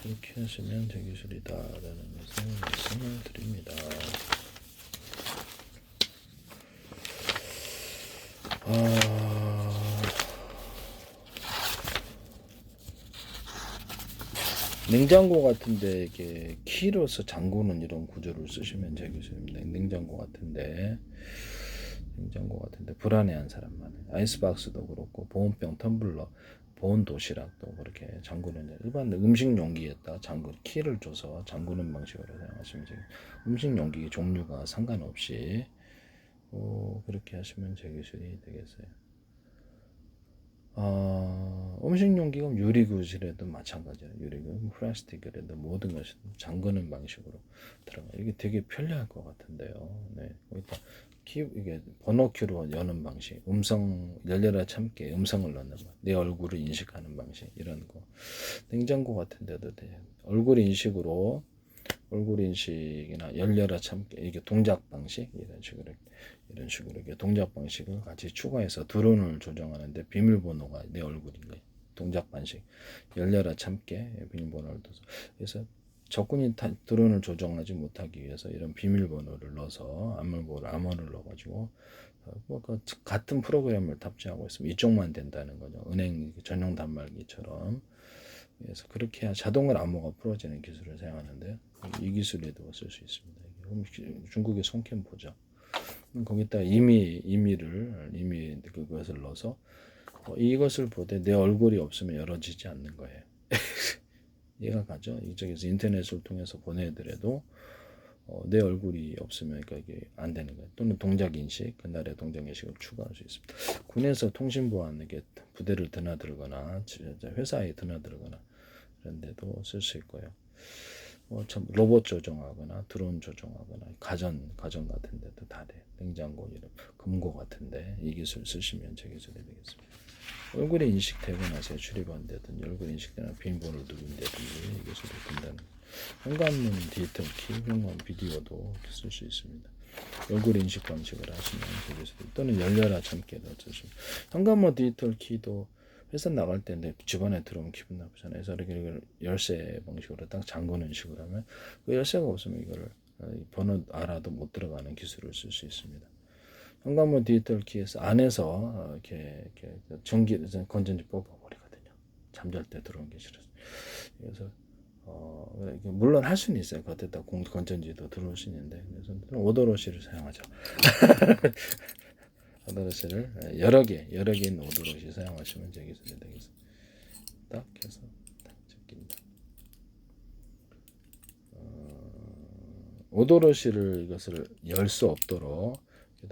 이렇게 하시면 제 기술이다라는 것을 말씀을 드립니다. 냉장고 같은데 이게 키로서 잠그는 이런 구조를 쓰시면 제 기술입니다. 냉장고 같은데 불안해한 사람만 아이스박스도 그렇고 보온병 텀블러 보온 도시락도 그렇게 잠그는 일반 음식 용기에다 키를 줘서 잠그는 방식으로 사용하시면 되고 음식 용기 종류가 상관없이 그렇게 하시면 제 기술이 되겠어요. 음식 용기가 유리구실에도 마찬가지예요. 유리구, 플라스틱이라도 모든 것이 잠그는 방식으로 들어가. 이게 되게 편리할 것 같은데요. 네, 거기다 이게 번호키로 여는 방식, 열려라 참깨 음성을 넣는 방, 내 얼굴을 인식하는 방식 이런 거. 냉장고 같은데도 돼. 얼굴 인식이나 열려라 참깨 이게 동작 방식 이런 식으로 이게 동작 방식을 같이 추가해서 드론을 조정하는데 비밀번호가 내 얼굴인 거예요. 동작 방식 열려라 참깨 비밀번호를 넣어서 그래서 적군이 드론을 조정하지 못하기 위해서 이런 비밀번호를 넣어서 암호를 넣어가지고 같은 프로그램을 탑재하고 있으면 이쪽만 된다는 거죠. 은행 전용 단말기처럼. 그래서 그렇게 해야 자동으로 암호가 풀어지는 기술을 사용하는데 이 기술에도 쓸 수 있습니다. 중국의 송캠포죠. 거기다 그것을 넣어서 이것을 보되 내 얼굴이 없으면 열어지지 않는 거예요. 이해가 가죠? 이쪽에서 인터넷을 통해서 보내더라도 내 얼굴이 없으면 그러니까 이게 안 되는 거예요. 또는 동작 인식, 그날의 동작 인식을 추가할 수 있습니다. 군에서 통신 보안 이게 부대를 드나들거나 회사에 드나들거나 그런 데도 쓸 수 있고요. 참 로봇 조종하거나 드론 조종하거나 가전 같은 데도 다 돼. 냉장고 이런 금고 같은데 이 기술 쓰시면 제 기술이 되겠습니다. 얼굴이 인식되고 나서 출입한 데든지 얼굴 인식되나 비밀번호를 누른다든지 이 기술이 된다는 현관문 디지털 키, 현관 비디오도 쓸 수 있습니다. 얼굴 인식 방식을 하시면 제 기술이 또는 열려라 참깨도 쓰시면 현관문 디지털 키도 회사 나갈 때인데 집안에 들어오면 기분 나쁘잖아요. 그래서 이렇게 열쇠 방식으로 딱 잠그는 식으로 하면 그 열쇠가 없으면 이거를 번호 알아도 못 들어가는 기술을 쓸 수 있습니다. 현관문 디지털 키에서 안에서 이렇게 전기 건전지 뽑아버리거든요. 잠잘 때 들어온 게 싫어서. 그래서 물론 할 수는 있어요. 겉에다 건전지도 들어올 수 있는데 그래서 오도로시를 사용하죠. 오도로시를 여러 개 있는 오도로시 사용하시면 제 기술이 되겠습니다. 딱 해서 딱 제낍니다. 오도로시를 이것을 열 수 없도록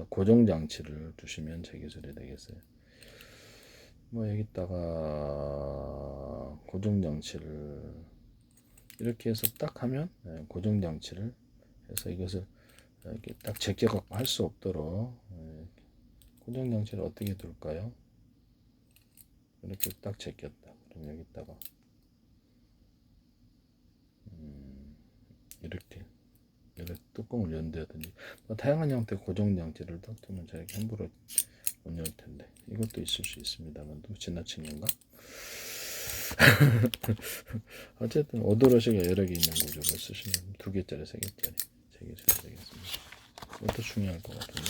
고정 장치를 두시면 제 기술이 되겠어요. 여기다가 고정 장치를 이렇게 해서 딱 하면 고정 장치를 해서 이것을 이렇게 딱 제껴 갖고 할 수 없도록 고정 장치를 어떻게 둘까요? 이렇게 딱 제꼈다. 그럼 여기다가 이렇게 뚜껑을 연다든지 다양한 형태의 고정 장치를 딱 두면 저렇게 함부로 못 열 텐데 이것도 있을 수 있습니다만 또 지나친 건가? 어쨌든 오도로시가 여러 개 있는 구조를 쓰시면 2개짜리, 3개짜리, 3개짜리 되겠습니다. 이것도 중요할 것 같은데.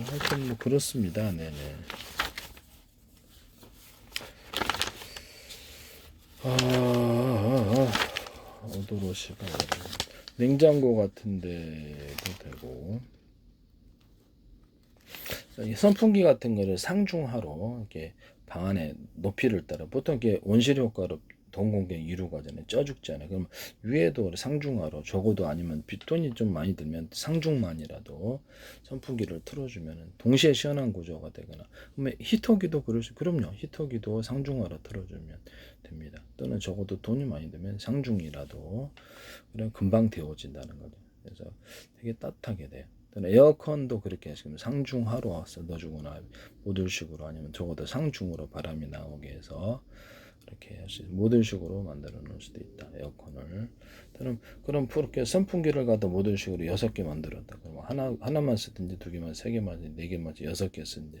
하여튼 그렇습니다. 네네. 오도로시가 냉장고 같은 데도 되고 선풍기 같은 거를 상중하로 이렇게 방 안에 높이를 따라 보통 이렇게 온실 효과로 동공계 이루 가잖아요. 쪄 죽잖아요. 그럼 위에도 상중하로 적어도 아니면 돈이 좀 많이 들면 상중만이라도 선풍기를 틀어주면 동시에 시원한 구조가 되거나 그러면 히터기도 그럼요. 히터기도 상중하로 틀어주면 됩니다. 또는 적어도 돈이 많이 들면 상중이라도 그럼 금방 데워진다는 거죠. 그래서 되게 따뜻하게 돼요. 에어컨도 그렇게 하시면 상중하로 넣어주거나 모듈식으로 아니면 적어도 상중으로 바람이 나오게 해서 이렇게 할 수 있어요. 모듈식으로 만들어 놓을 수도 있다. 에어컨을. 그럼 이렇게 선풍기를 갖다 모듈식으로 6개 만들었다. 그럼 하나만 쓰든지 2개만, 3개만, 4개만, 6개 쓰든지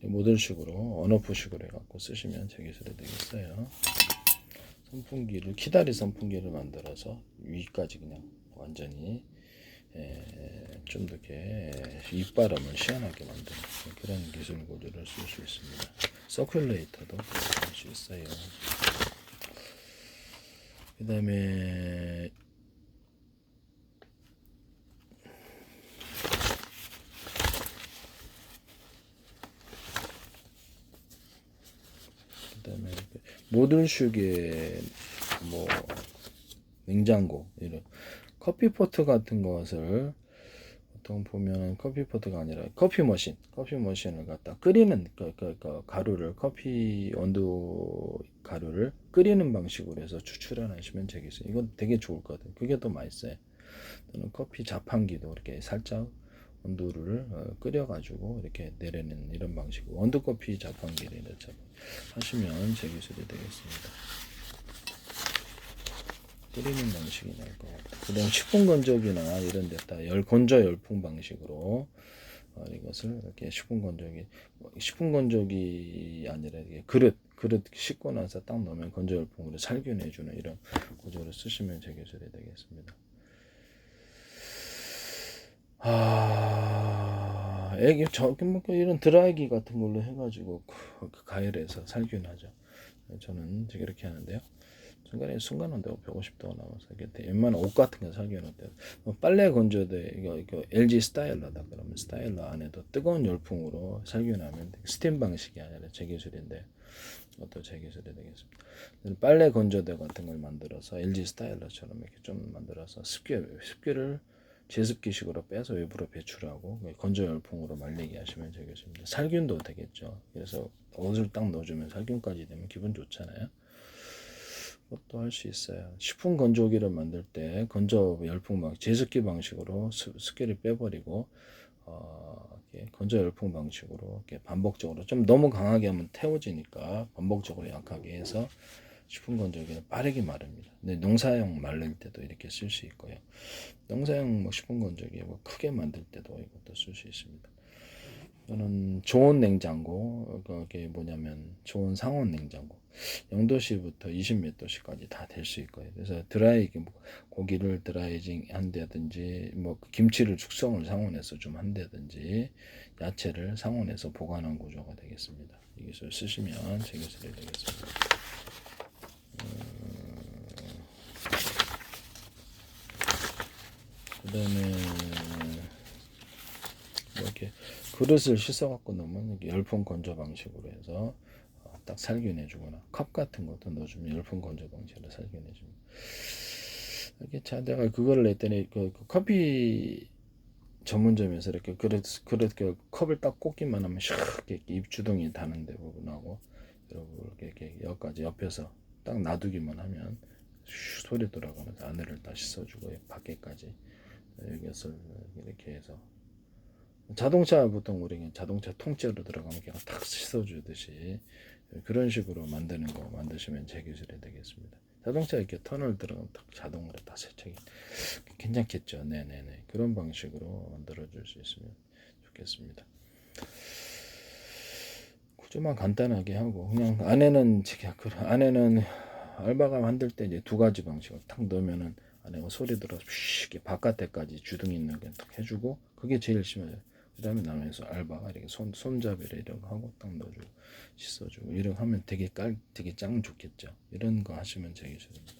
모듈식으로 언오프식으로 해갖고 쓰시면 제 기술이 되겠어요. 선풍기를 키다리 선풍기를 만들어서 위까지 그냥 완전히 좀 더 이렇게 입바람을 시원하게 만드는 그런 기술 구조를 쓸 수 있습니다. 서큘레이터도 쓸 수 있어요. 그 다음에 모듈식의 냉장고 이런 커피포트 같은 것을 보통 보면 커피포트가 아니라 커피 머신을 갖다 끓이는 가루를 커피 원두 가루를 끓이는 방식으로 해서 추출해내시면 되겠어요. 이건 되게 좋을 것 같아요. 그게 더 맛있어요. 또는 커피 자판기도 이렇게 살짝 원두를 끓여가지고 이렇게 내리는 이런 방식으로 원두 커피 자판기를 이렇게 하시면 제 기술이 되겠습니다. 끓이는 방식이 나을 것 같아요. 그 다음 식품 건조기나 이런 데다 건조 열풍 방식으로 이것을 이렇게 식품 건조기 아니라 이게 그릇 씻고 나서 딱 넣으면 건조 열풍으로 살균해주는 이런 구조를 쓰시면 제 기술이 되겠습니다. 애기 이런 드라이기 같은 걸로 해가지고 가열해서 살균하죠. 저는 이렇게 하는데요. 중간에 순간온도 150도가 나와서 웬만한 옷 같은 거 살균할 때 빨래 건조대 이거 LG 스타일러다 그러면 스타일러 안에도 뜨거운 열풍으로 살균하면 스팀 방식이 아니라 제 기술인데 그것도 제기술이 되겠습니다. 빨래 건조대 같은 걸 만들어서 LG 스타일러처럼 이렇게 좀 만들어서 습기를 제습기식으로 빼서 외부로 배출하고 건조 열풍으로 말리게 하시면 되겠습니다. 살균도 되겠죠. 그래서 옷을 딱 넣어주면 살균까지 되면 기분 좋잖아요. 그것도 할 수 있어요. 식품 건조기를 만들 때 건조 열풍 제습기 방식으로 습기를 빼버리고 이렇게 건조 열풍 방식으로 이렇게 반복적으로 좀 너무 강하게 하면 태워지니까 반복적으로 약하게 해서 식품 건조기는 빠르게 마릅니다. 근데 농사용 말릴 때도 이렇게 쓸 수 있고요. 농사용 식품 건조기 크게 만들 때도 이것도 쓸 수 있습니다. 또는 좋은 냉장고, 그게 뭐냐면 좋은 상온 냉장고, 0도씨부터 20몇 도씨까지 다 될 수 있고요. 그래서 고기를 드라이징 한다든지, 김치를 숙성을 상온에서 좀 한다든지, 야채를 상온에서 보관한 구조가 되겠습니다. 이 기술 쓰시면 제 기술이 되겠습니다. 그 다음에 이렇게 그릇을 씻어갖고 넣으면 열풍 건조 방식으로 해서 딱 살균해주거나 컵 같은 것도 넣어주면 열풍 건조 방식으로 살균해줍니다. 이렇게 내가 그거를 냈더니 그 커피 전문점에서 이렇게 컵을 딱 꽂기만 하면 샥 이렇게 입주둥이 다는 데 부분하고 이렇게 여기까지 옆에서 딱 놔두기만 하면 소리 돌아가면서 안에를 다 씻어주고 밖에까지 여기서 이렇게 해서 자동차 보통 우리 자동차 통째로 들어가면 그냥 탁 씻어주듯이 그런 식으로 만드시면 제 기술이 되겠습니다. 자동차 이렇게 터널 들어가면 딱 자동으로 다 세척이 괜찮겠죠. 네네네. 그런 방식으로 만들어줄 수 있으면 좋겠습니다. 구조만 간단하게 하고 그냥 안에는 알바가 만들 때 이제 두 가지 방식을 탁 넣으면은 안에 소리 들어서 쉽게 바깥에까지 주둥이 있는 게 딱 해주고 그게 제일 심해요. 그 다음에 나면서 알바가 이렇게 손잡이를 이렇게 하고 딱 넣어주고 씻어주고 이렇게 하면 되게 짱 좋겠죠. 이런 거 하시면 되겠습니다.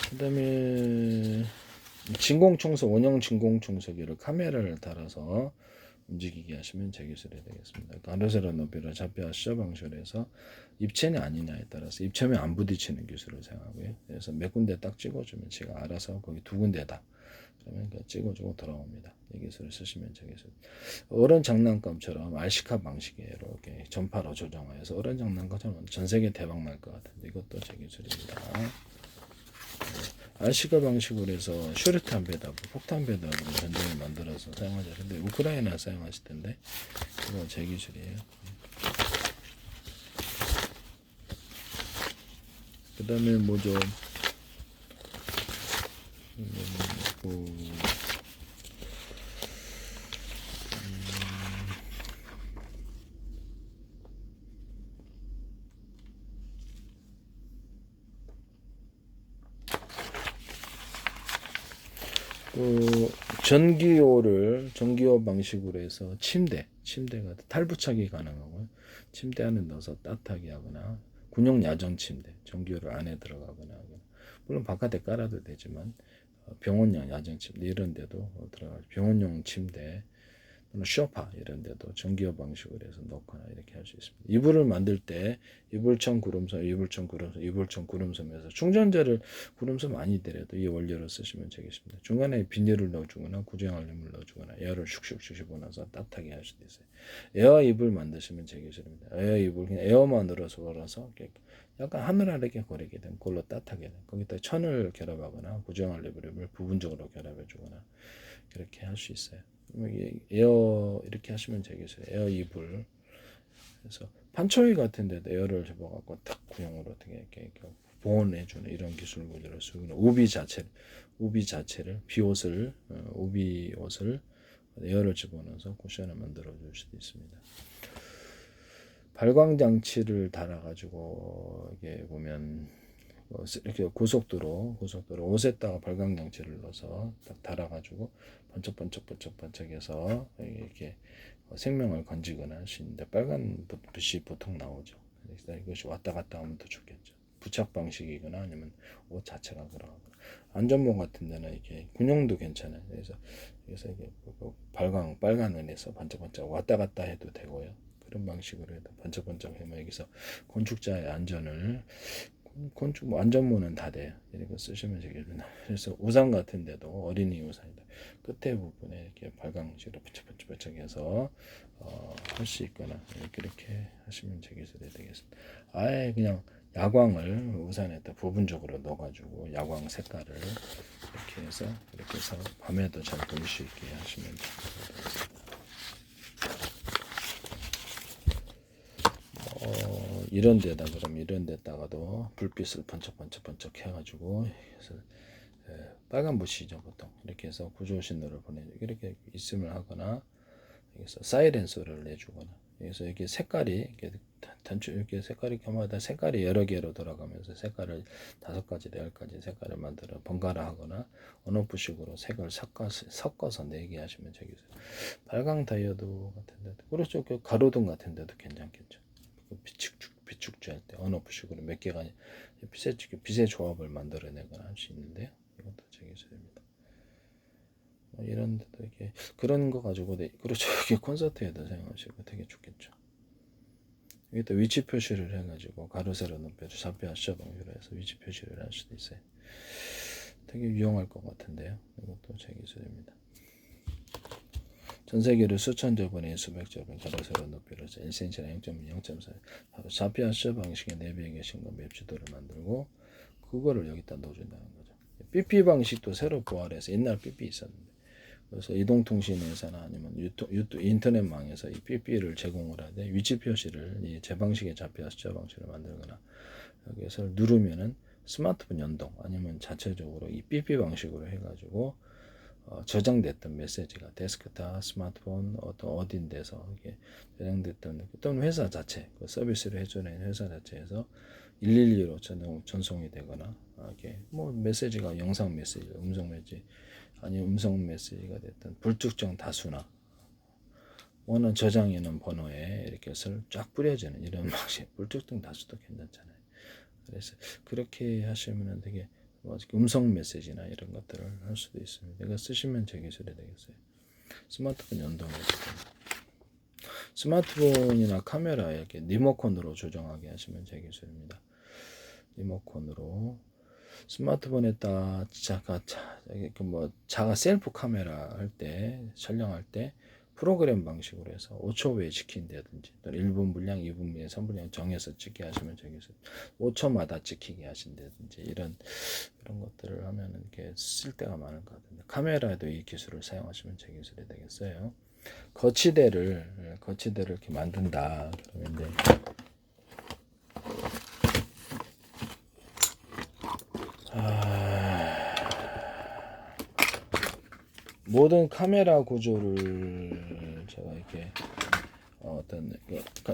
그 다음에 원형 진공청소기를 카메라를 달아서 움직이게 하시면 제 기술이 되겠습니다. 가로세로 높이로 좌표와 시저 방식으로 해서 입체냐 아니냐에 따라서 입체면 안 부딪히는 기술을 사용하고요. 그래서 몇 군데 딱 찍어주면 제가 알아서 거기 두 군데다 그러면 찍어주고 돌아옵니다. 이 기술을 쓰시면 제 기술. 어른 장난감처럼 RC카 방식으로 이렇게 전파로 조정해서 어른 장난감처럼 전 세계 대박 날 것 같은데 이것도 제 기술입니다. RC카 방식으로 해서 슈르탄 배달, 폭탄 배달으로 전쟁을 만들어서 사용하죠. 근데 우크라이나 사용하실 텐데 이거 제 기술이에요. 그 다음에 뭐죠? 전기요 방식으로 해서 침대가 탈부착이 가능하고요. 침대 안에 넣어서 따뜻하게 하거나 군용 야전 침대, 전기요를 안에 들어가거나 하거나 물론 바깥에 깔아도 되지만 병원용 야전 침대 이런 데도 들어가죠. 병원용 침대 또는 쇼파 이런 데도 전기요 방식으로 해서 넣거나 이렇게 할 수 있습니다. 이불을 만들 때 이불청 구름섬에서 충전재를 구름섬 아니더라도 이 원료를 쓰시면 되겠습니다. 중간에 비닐을 넣어주거나 구조용알림을 넣어주거나 에어를 슉슉 집어넣어서 따뜻하게 할 수도 있어요. 에어 이불 만드시면 되겠습니다. 에어 이불 그냥 에어만으로서 걸어서 약간 하늘 아래게 거리게 된 걸로 따뜻하게 된 거기다 천을 결합하거나 구조용알림을 부분적으로 결합해주거나 그렇게 할 수 있어요. 에어 이렇게 하시면 되겠어요. 에어 이불. 그래서 판초이 같은 데도 에어를 집어갖고 탁 구형으로 어떻게 이렇게 보온해주는 이런 기술들을 쓰고 우비 자체를 우비 옷을 에어를 집어넣어서 쿠션을 만들어 줄 수도 있습니다. 발광 장치를 달아가지고 이게 보면 이렇게 고속도로 옷에다가 발광 장치를 넣어서 딱 달아가지고 번쩍번쩍해서 이렇게 생명을 건지거나 할 수 있는데 빨간 빛이 보통 나오죠. 그래서 이것이 왔다 갔다 하면 더 좋겠죠. 부착 방식이거나 아니면 옷 자체가 들어가거나 안전모 같은 데는 이게 군용도 괜찮아요. 그래서 이게 빨간 은에서 반짝반짝 왔다 갔다 해도 되고요. 그런 방식으로 해도 번쩍번쩍 해면 여기서 건축자의 안전을 건축 뭐 안전모는 다 돼요. 이런 거 쓰시면 되겠구나. 그래서 우산 같은데도 어린이 우산이다. 끝에 부분에 이렇게 발광식으로 번쩍번쩍해서 할 수 있거나 이렇게 하시면 되겠습니다. 아예 그냥 야광을 우산에다 부분적으로 넣어가지고 야광 색깔을 이렇게 해서 밤에도 잘 보일 수 있게 하시면 됩니다. 이런 데다 그럼 이런 데다가도 불빛을 번쩍번쩍 해가지고 그래서 빨간 불이죠 보통 이렇게 해서 구조 신호를 보내주고 이렇게 있음을 하거나 여기서 사이렌 소리를 내주거나 여기서 이렇게 색깔이 이렇게 색깔이 겸하다 색깔이 여러 개로 돌아가면서 색깔을 5가지, 10가지 색깔을 만들어 번갈아 하거나 온오프식으로 색을 섞어서 내게 하시면 되겠어요. 빨강 다이오드 같은 데도 그렇죠. 가로등 같은 데도 괜찮겠죠. 비축주 할 때 온오프식으로 몇 개가 빛의 조합을 만들어내거나 할 수 있는데요. 이것도 제기술입니다. 이런 데도 이렇게 그런 거 가지고 그렇죠. 이게 콘서트에도 사용하시고 되게 좋겠죠. 여기다 위치 표시를 해가지고 가로 세로 높이를 좌표 하셔 방식으로 해서 위치 표시를 할 수도 있어요. 되게 유용할 것 같은데요. 이것도 제기술입니다. 전세기를 수천조 번에 수백조 번 가로 세로 높이로 1cm나 0.2, 0.4 바로 좌표 하셔 방식의 내비에 계신 거 맵지도를 만들고 그거를 여기다 넣어준다는 거죠. PP 방식도 새로 부활해서 옛날 PP 있었는데 그래서 이동통신회사나 아니면 인터넷망에서 이 PP를 제공을 하되 위치 표시를 이 제 방식의 좌표 하셔 방식으로 만들거나 여기서 누르면은 스마트폰 연동 아니면 자체적으로 이 PP 방식으로 해가지고 저장됐던 메시지가 데스크탑, 스마트폰 어딘 데서 이게 저장됐던 또는 회사 자체 그 서비스를 해주는 회사 자체에서 112로 전송이 되거나 이렇게 뭐 메시지가 영상 메시지, 음성 메시지 아니 음성 메시지가 됐던 불특정 다수나 원하는 저장해놓은 번호에 이렇게 쫙 뿌려지는 이런 방식 불특정 다수도 괜찮잖아요. 그래서 그렇게 하시면 되게 음성 메시지나 이런 것들을 할 수도 있습니다. 이거 쓰시면 제 기술이 되겠어요. 스마트폰 연동해서 스마트폰이나 카메라 이렇게 리모컨으로 조정하게 하시면 제 기술입니다. 리모컨으로 스마트폰에다 자가 셀프 카메라 할 때 촬영할 때 프로그램 방식으로 해서 5초 후에 찍힌다든지 또 1분 분량, 2분 분량, 3분량 정해서 찍게 하시면 저기서 5초마다 찍히게 하신다든지 이런 것들을 하면 이렇게 쓸 때가 많을 것 같은데 카메라에도 이 기술을 사용하시면 제 기술이 되겠어요. 거치대를 이렇게 만든다 그러면 이제 모든 카메라 구조를 제가 이렇게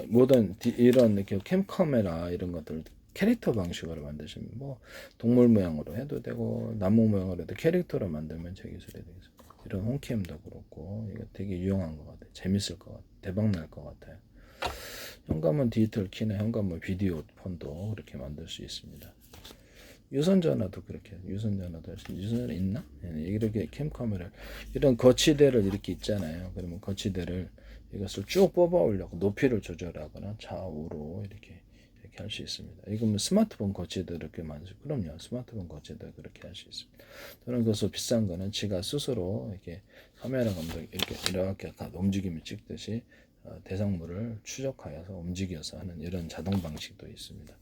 모든 이런 이렇게 캠 카메라 이런 것들 캐릭터 방식으로 만드시면 뭐 동물 모양으로 해도 되고 나무 모양으로 해도 캐릭터로 만들면 제 기술이 되겠습니다. 이런 홈캠도 그렇고 이거 되게 유용한 것 같아요. 재밌을 것 같아요. 대박 날 것 같아요. 현관문 디지털 키나 현관문 비디오 폰도 그렇게 만들 수 있습니다. 유선전화도 그렇게 유선전화 있나? 이렇게 캠카메라 이런 거치대를 이렇게 있잖아요. 그러면 거치대를 이것을 쭉 뽑아 올려고 높이를 조절하거나 좌우로 이렇게 할 수 있습니다. 이건 스마트폰 거치대 이렇게 만들 그럼요. 스마트폰 거치대 그렇게 할 수 있습니다. 또는 그것을 비싼 거는 지가 스스로 이렇게 카메라 감독 이렇게 움직임을 찍듯이 대상물을 추적하여서 움직여서 하는 이런 자동 방식도 있습니다.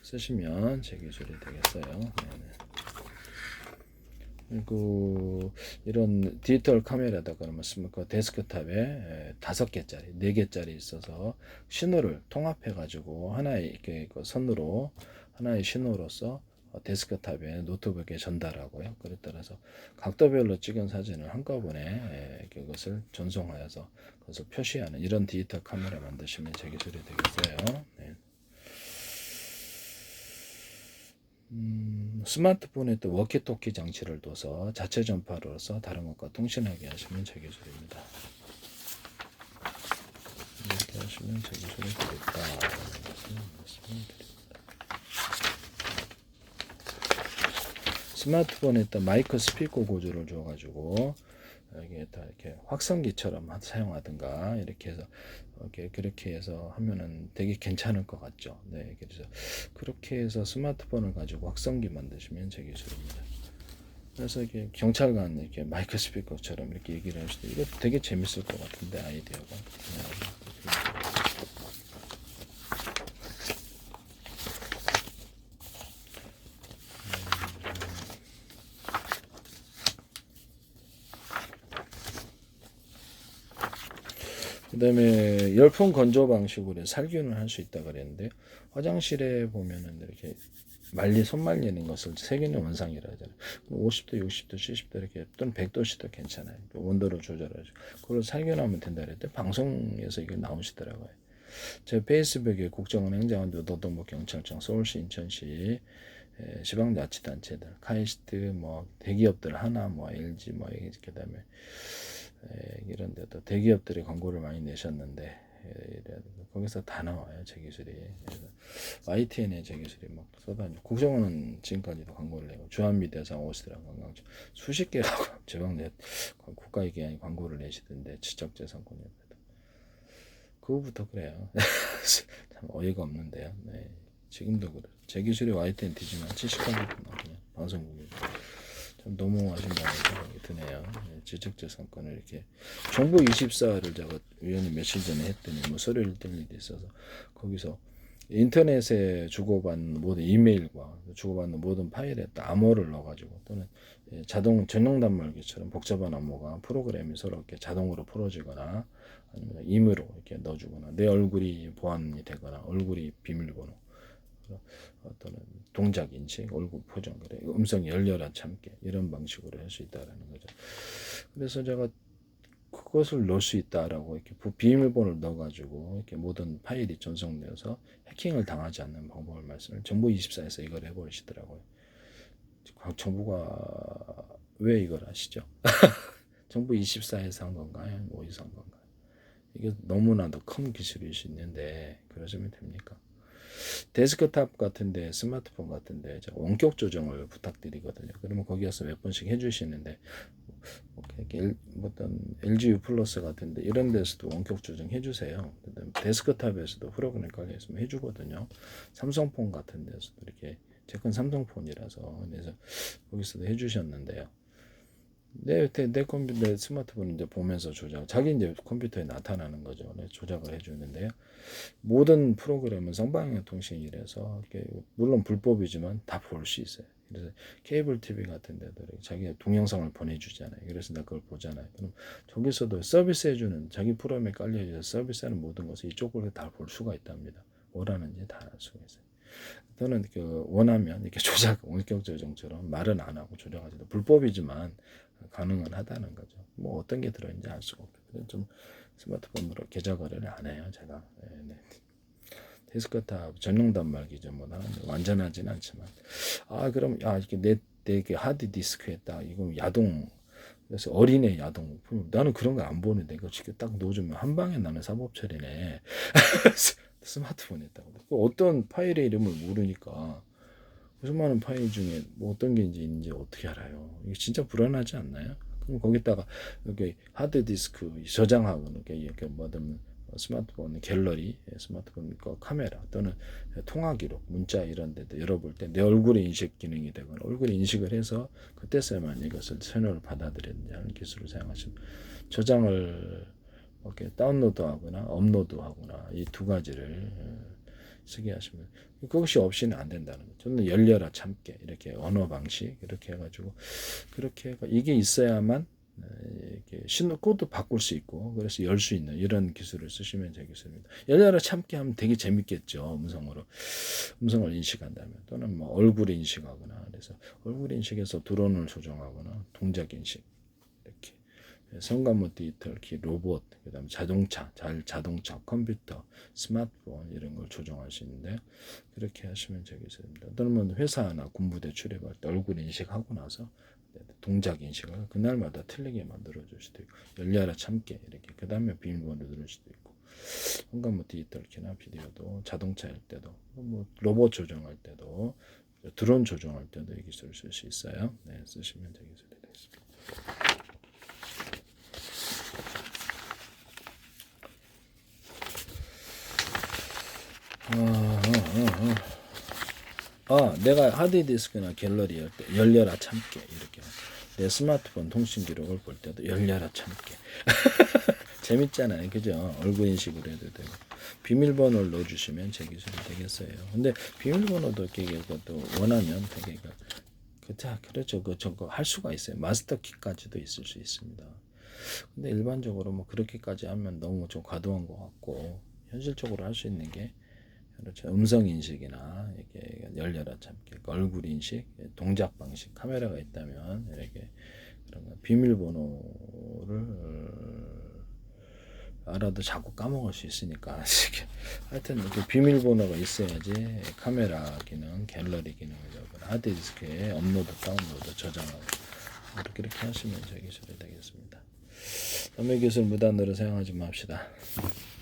쓰시면 제 기술이 되겠어요. 네네. 그리고 이런 디지털 카메라다 그러면 그 데스크탑에 5개짜리, 4개짜리 있어서 신호를 통합해 가지고 하나의 이렇게 선으로 하나의 신호로서 데스크탑에 노트북에 전달하고요. 그에 따라서 각도별로 찍은 사진을 한꺼번에 그것을 전송하여서 그것을 표시하는 이런 디지털 카메라 만드시면 제 기술이 되겠어요. 네. 스마트폰에 또 워키토키 장치를 둬서 자체 전파로서 다른 것과 통신하게 하시면 제 기술입니다. 이렇게 하시면 제 기술이 되겠다. 스마트폰에다 마이크 스피커 구조를 줘가지고 이게 다 이렇게 확성기처럼 사용하든가 이렇게 해서 그렇게 해서 하면은 되게 괜찮을 것 같죠. 네, 그래서 그렇게 해서 스마트폰을 가지고 확성기 만드시면 제 기술입니다. 그래서 이게 경찰관 이렇게 마이크 스피커처럼 이렇게 얘기를 할 수도 이거 되게 재밌을 것 같은데 아이디어가. 그다음에 열풍 건조 방식으로 살균을 할 수 있다 그랬는데 화장실에 보면은 이렇게 손 말리는 것을 세균의 원상이라 하잖아요. 50도, 60도, 70도 이렇게 또는 100도씨도 괜찮아요. 온도를 조절하죠. 그걸 살균하면 된다 그랬대. 방송에서 이게 나오시더라고요. 제 페이스북에 국정원 행정안도 노동부경찰청 서울시 인천시 지방자치단체들 카이스트 뭐 대기업들 하나 뭐 LG 뭐 그다음에 이런 데도 대기업들이 광고를 많이 내셨는데 거기서 다 나와요 제 기술이. 그래서 YTN에 제 기술이 막 쏟아지고 국정원은 지금까지도 광고를 내고 주한미대상 오시더라고 관광청 수십 개라고 지방내 국가기관이 광고를 내시던데 지적재산권협회도 그거부터 그래요. 참 어이가 없는데요. 네. 지금도 그래. 제 기술이 YTN 뒤지면 70가지 나오냐 방송국이. 참 너무하신다는 생각이 드네요. 네, 지적재산권을 이렇게 정부 24를 제가 우연히 며칠 전에 했더니 뭐 서류를 뗄 일이 있어서 거기서 인터넷에 주고받는 모든 이메일과 주고받는 모든 파일에 암호를 넣어가지고 또는 자동 전용 단말기처럼 복잡한 암호가 프로그램이 서로 이렇게 자동으로 풀어지거나 아니면 임의로 이렇게 넣어주거나 내 얼굴이 보안이 되거나 얼굴이 비밀번호 어떤 동작 인식, 얼굴 표정, 그래 음성 열려라 참게 이런 방식으로 할 수 있다라는 거죠. 그래서 제가 그것을 넣을 수 있다라고 이렇게 비밀번호를 넣어가지고 이렇게 모든 파일이 전송되어서 해킹을 당하지 않는 방법을 말씀을 정부24에서 이걸 해버리시더라고요. 정부가 왜 이걸 하시죠? 정부24에서 한 건가요? 어디서 한 건가요? 이게 너무나도 큰 기술일 수 있는데 그러시면 됩니까? 데스크탑 같은데 스마트폰 같은데 원격 조정을 부탁드리거든요. 그러면 거기에서 몇 번씩 해주시는데 어떤 LG U 플러스 같은데 이런 데서도 원격 조정 해주세요. 데스크탑에서도 프로그램 깔려 있으면 해주거든요. 삼성폰 같은 데서도 이렇게 제 건 삼성폰이라서 그래서 거기서도 해주셨는데요. 내 컴퓨터, 내 스마트폰 이제 보면서 자기 이제 컴퓨터에 나타나는 거죠. 조작을 해주는데요. 모든 프로그램은 성방향 통신이라서 물론 불법이지만 다 볼 수 있어요. 그래서 케이블 TV 같은 데도 자기가 동영상을 보내주잖아요. 그래서 나 그걸 보잖아요. 그럼 저기서도 서비스해주는 자기 프로그램에 깔려있는 서비스하는 모든 것을 이쪽으로 다 볼 수가 있답니다. 뭐라는지 다 알 수가 있어요. 또는 원하면 이렇게 원격 조정처럼 말은 안 하고 조정하지도 불법이지만 가능은 하다는 거죠. 뭐 어떤 게 들어있는지 알 수가 없고 좀 스마트폰으로 계좌 거래를 안 해요 제가. 네. 데스크탑 전용 단말기죠. 뭐 완전하진 않지만 그럼 이렇게 내 하드 디스크에다 이거 야동 그래서 어린애 야동 나는 그런 거 안 보는데 이거 지금 딱 넣어주면 한 방에 나는 사법 처리네. 스마트폰에다가 어떤 파일의 이름을 모르니까 수많은 파일 중에 뭐 어떤 게 있는지 어떻게 알아요? 이게 진짜 불안하지 않나요? 그럼 거기다가 여기 하드디스크 저장하고 이렇게 뭐든 스마트폰 갤러리, 스마트폰 카메라 또는 통화 기록, 문자 이런 데도 열어볼 때 내 얼굴의 인식 기능이 되거나 얼굴 인식을 해서 그때서야만 이것을 신호를 받아들이는 기술을 사용하시면 저장을 이렇게 다운로드하거나 업로드하거나 이 두 가지를 쓰게 하시면 그것이 없이는 안 된다는 거죠. 저는 열려라 참게 이렇게 언어 방식 이렇게 해가지고 그렇게 이게 있어야만 이렇게 신호 코드 바꿀 수 있고 그래서 열 수 있는 이런 기술을 쓰시면 되겠습니다. 열려라 참게 하면 되게 재밌겠죠. 음성을 인식한다면 또는 뭐 얼굴 인식하거나 그래서 얼굴 인식해서 드론을 조정하거나 동작 인식 이렇게 성가모 디지털 키 로봇 그다음 자동차 컴퓨터 스마트폰 이런 걸 조정할 수 있는데 그렇게 하시면 되겠습니다. 또는 회사나 군부대 출입할 때 얼굴 인식하고 나서 동작 인식을 그날마다 틀리게 만들어 줄 수도 있고 열려라 참게 이렇게 그 다음에 비밀번호 누를 수도 있고 성가모 디지털 키나 비디오도 자동차일 때도 뭐 로봇 조정할 때도 드론 조정할 때도 이 기술을 쓸 수 있어요. 네, 쓰시면 되겠습니다. 내가 하드디스크나 갤러리 할 때 열려라 참깨 이렇게 내 스마트폰 통신 기록을 볼 때도 열려라 참깨 재밌잖아요, 그죠? 얼굴 인식으로 해도 되고 비밀번호를 넣어주시면 제 기술이 되겠어요. 근데 비밀번호도 그것도 원하면 되게 그렇죠. 저거 할 수가 있어요. 마스터 키까지도 있을 수 있습니다. 근데 일반적으로 뭐 그렇게까지 하면 너무 좀 과도한 것 같고 현실적으로 할 수 있는 게 그렇죠. 음성 인식이나 이렇게 열려라 참깨, 얼굴 인식, 동작 방식, 카메라가 있다면 이렇게 그런 거 비밀번호를 알아도 자꾸 까먹을 수 있으니까 하여튼 그 비밀번호가 있어야지 카메라 기능, 갤러리 기능을 하드디스크에 업로드, 다운로드, 저장하고 이렇게 하시면 제 기술이 되겠습니다. 남의 기술 무단으로 사용하지 맙시다.